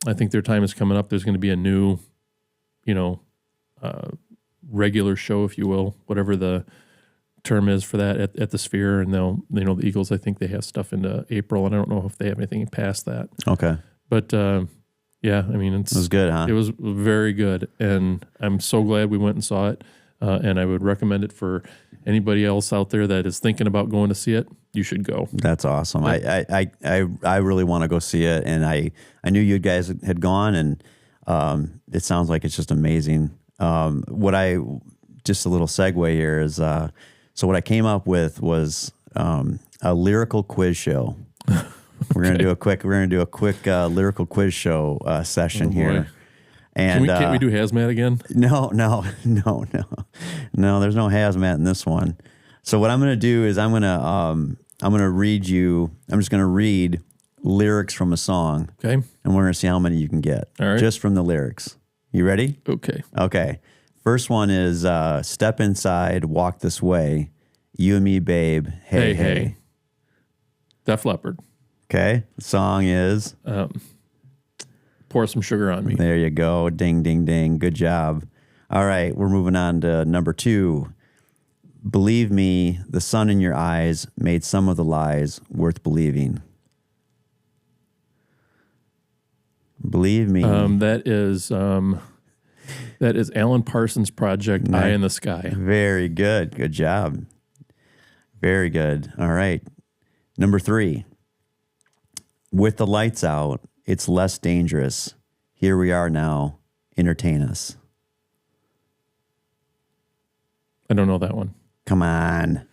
I think their time is coming up. There's going to be a new, regular show, if you will, whatever the term is for that at the Sphere. And the Eagles, I think they have stuff into April, and I don't know if they have anything past that. Okay. But yeah, I mean, it was good, huh? It was very good, and I'm so glad we went and saw it. And I would recommend it for anybody else out there that is thinking about going to see it. You should go. That's awesome. I really want to go see it, and I knew you guys had gone, and it sounds like it's just amazing. Just a little segue here is so what I came up with was a lyrical quiz show. We're gonna do a quick lyrical quiz show session here. And can't we do hazmat again? No. There's no hazmat in this one. So what I'm gonna do is I'm gonna read you. I'm just gonna read lyrics from a song. Okay. And we're gonna see how many you can get. All right. Just from the lyrics. You ready? Okay. Okay. First one is step inside, walk this way. You and me, babe. Hey. Def Leppard. Okay. The song is Pour Some Sugar on Me. There you go. Ding, ding, ding. Good job. All right. We're moving on to number 2. Believe me, the sun in your eyes made some of the lies worth believing. Believe me. That is Alan Parsons' project, Eye in the Sky. Very good. Good job. Very good. All right. Number 3. With the lights out, it's less dangerous. Here we are now. Entertain us. I don't know that one. Come on.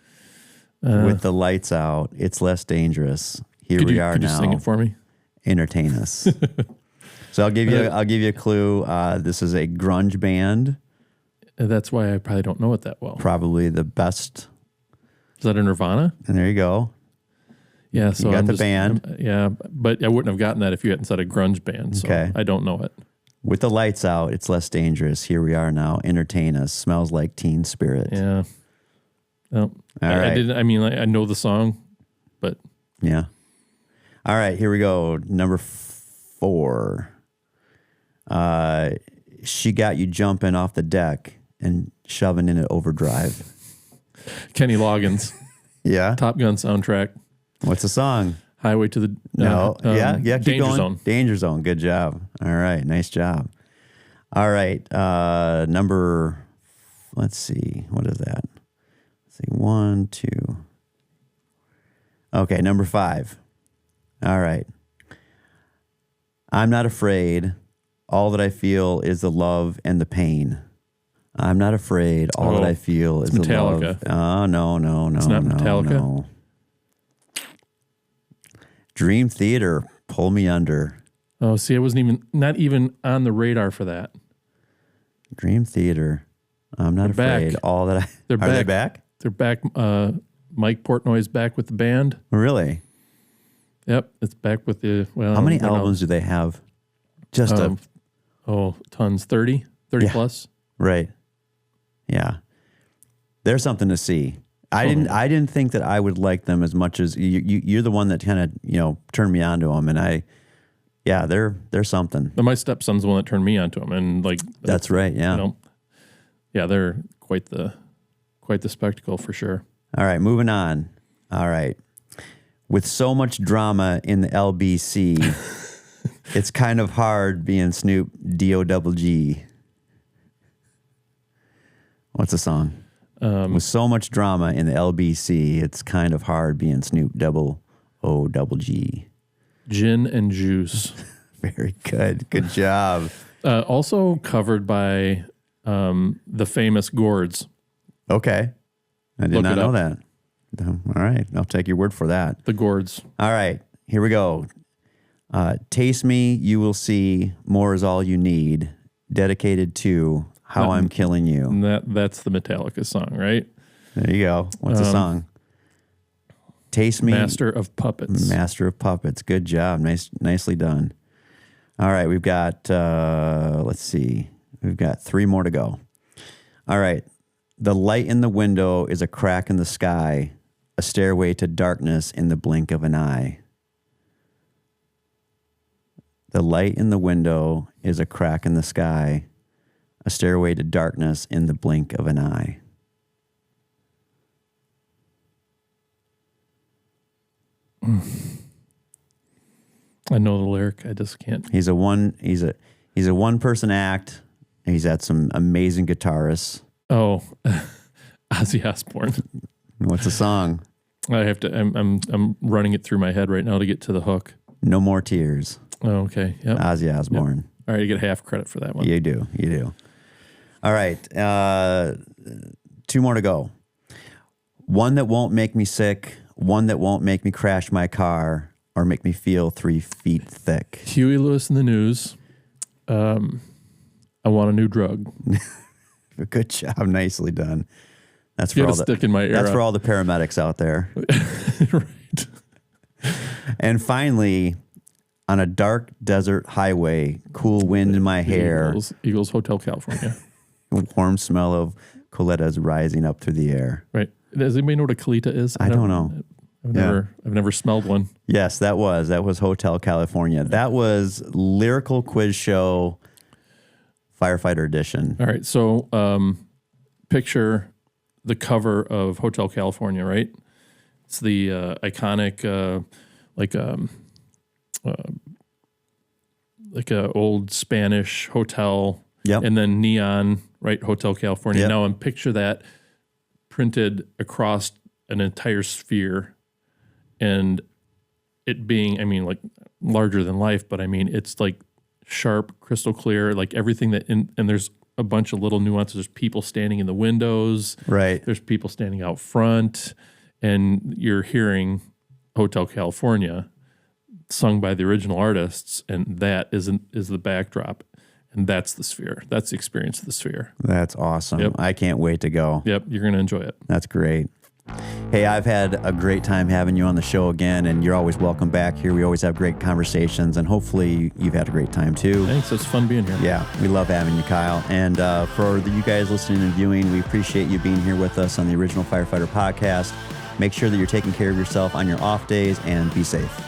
With the lights out, it's less dangerous. Here we are now. Could you sing it for me? Entertain us. So I'll give you a clue. This is a grunge band. That's why I probably don't know it that well. Probably the best. Is that a Nirvana? And there you go. Yeah, so you got the band. But I wouldn't have gotten that if you hadn't said a grunge band. So okay. I don't know it. With the lights out, it's less dangerous. Here we are now. Entertain us. Smells like Teen Spirit. Yeah. No. Right. I didn't. I mean, I know the song, but yeah. All right, here we go. Number 4. She got you jumping off the deck and shoving in an overdrive. Kenny Loggins. Yeah. Top Gun soundtrack. What's the song? Highway to the Keep Danger going. Zone. Danger Zone. Good job. All right, nice job. All right, let's see, what is that? Let's see, 1, 2. Okay, number 5. All right. I'm not afraid. All that I feel is the love and the pain. I'm not afraid. All that I feel is the love. Oh, no. It's not Metallica? No. Dream Theater, Pull Me Under. Oh, see, I wasn't not even on the radar for that. Dream Theater. I'm not afraid. Back. All that I... They're Are they back? They're back. Mike Portnoy's back with the band. Really? Yep, it's back with the... Well, how many albums do they have? Just tons. 30 plus. Right. Yeah. There's something to see. I didn't think that I would like them as much as you're the one that kind of, turned me on to them. And they're something. My stepson's the one that turned me on to them. And that's right. Yeah. They're quite the spectacle for sure. All right. Moving on. All right. With so much drama in the LBC, it's kind of hard being Snoop D-O-double-G. What's the song? With so much drama in the LBC, it's kind of hard being Snoop D-O-double-G. Gin and Juice. Very good. Good job. Also covered by the famous Gourds. Okay. I did not know that. All right. I'll take your word for that. The Gourds. All right. Here we go. Taste me, you will see. More is all you need. Dedicated to How I'm Killing You. And that's the Metallica song, right? There you go. What's the song? Taste me. Master of Puppets. Master of Puppets. Good job. Nicely done. All right, we've got, let's see. We've got 3 more to go. All right. The light in the window is a crack in the sky, a stairway to darkness in the blink of an eye. The light in the window is a crack in the sky, a stairway to darkness in the blink of an eye. I know the lyric. I just can't. He's a one person act. He's had some amazing guitarists. Oh, Ozzy Osbourne. What's the song? I have to. I'm running it through my head right now to get to the hook. No More Tears. Oh, okay. Yep. Ozzy Osbourne. Yep. All right, you get half credit for that one. You do. All right, 2 more to go. One that won't make me sick. One that won't make me crash my car or make me feel 3 feet thick. Huey Lewis in the News. I want a new drug. Good job. Nicely done. That's You for had all to stick in my era. That's for all the paramedics out there. Right. And finally, on a dark desert highway, cool wind in my hair, Eagles Hotel California. warm smell of coletas rising up through the air. Right. Does anybody know what a colita is? I don't know. I've never smelled one. Yes, that was Hotel California. That was Lyrical Quiz Show Firefighter Edition. All right. So picture the cover of Hotel California, right? It's the iconic, like a old Spanish hotel. Yep. And then neon, right? Hotel California. Yep. Now, and picture that printed across an entire sphere, and it being, I mean, like larger than life, but I mean, it's like sharp, crystal clear, like everything and there's a bunch of little nuances. There's people standing in the windows. Right. There's people standing out front, and you're hearing Hotel California sung by the original artists, and that is the backdrop. And that's the sphere. That's the experience of the sphere. That's awesome. Yep. I can't wait to go. Yep, you're going to enjoy it. That's great. Hey, I've had a great time having you on the show again, and you're always welcome back here. We always have great conversations, and hopefully you've had a great time too. Thanks. It's fun being here. Yeah, we love having you, Kyle. And for you guys listening and viewing, we appreciate you being here with us on the Original Firefighter podcast. Make sure that you're taking care of yourself on your off days, and be safe.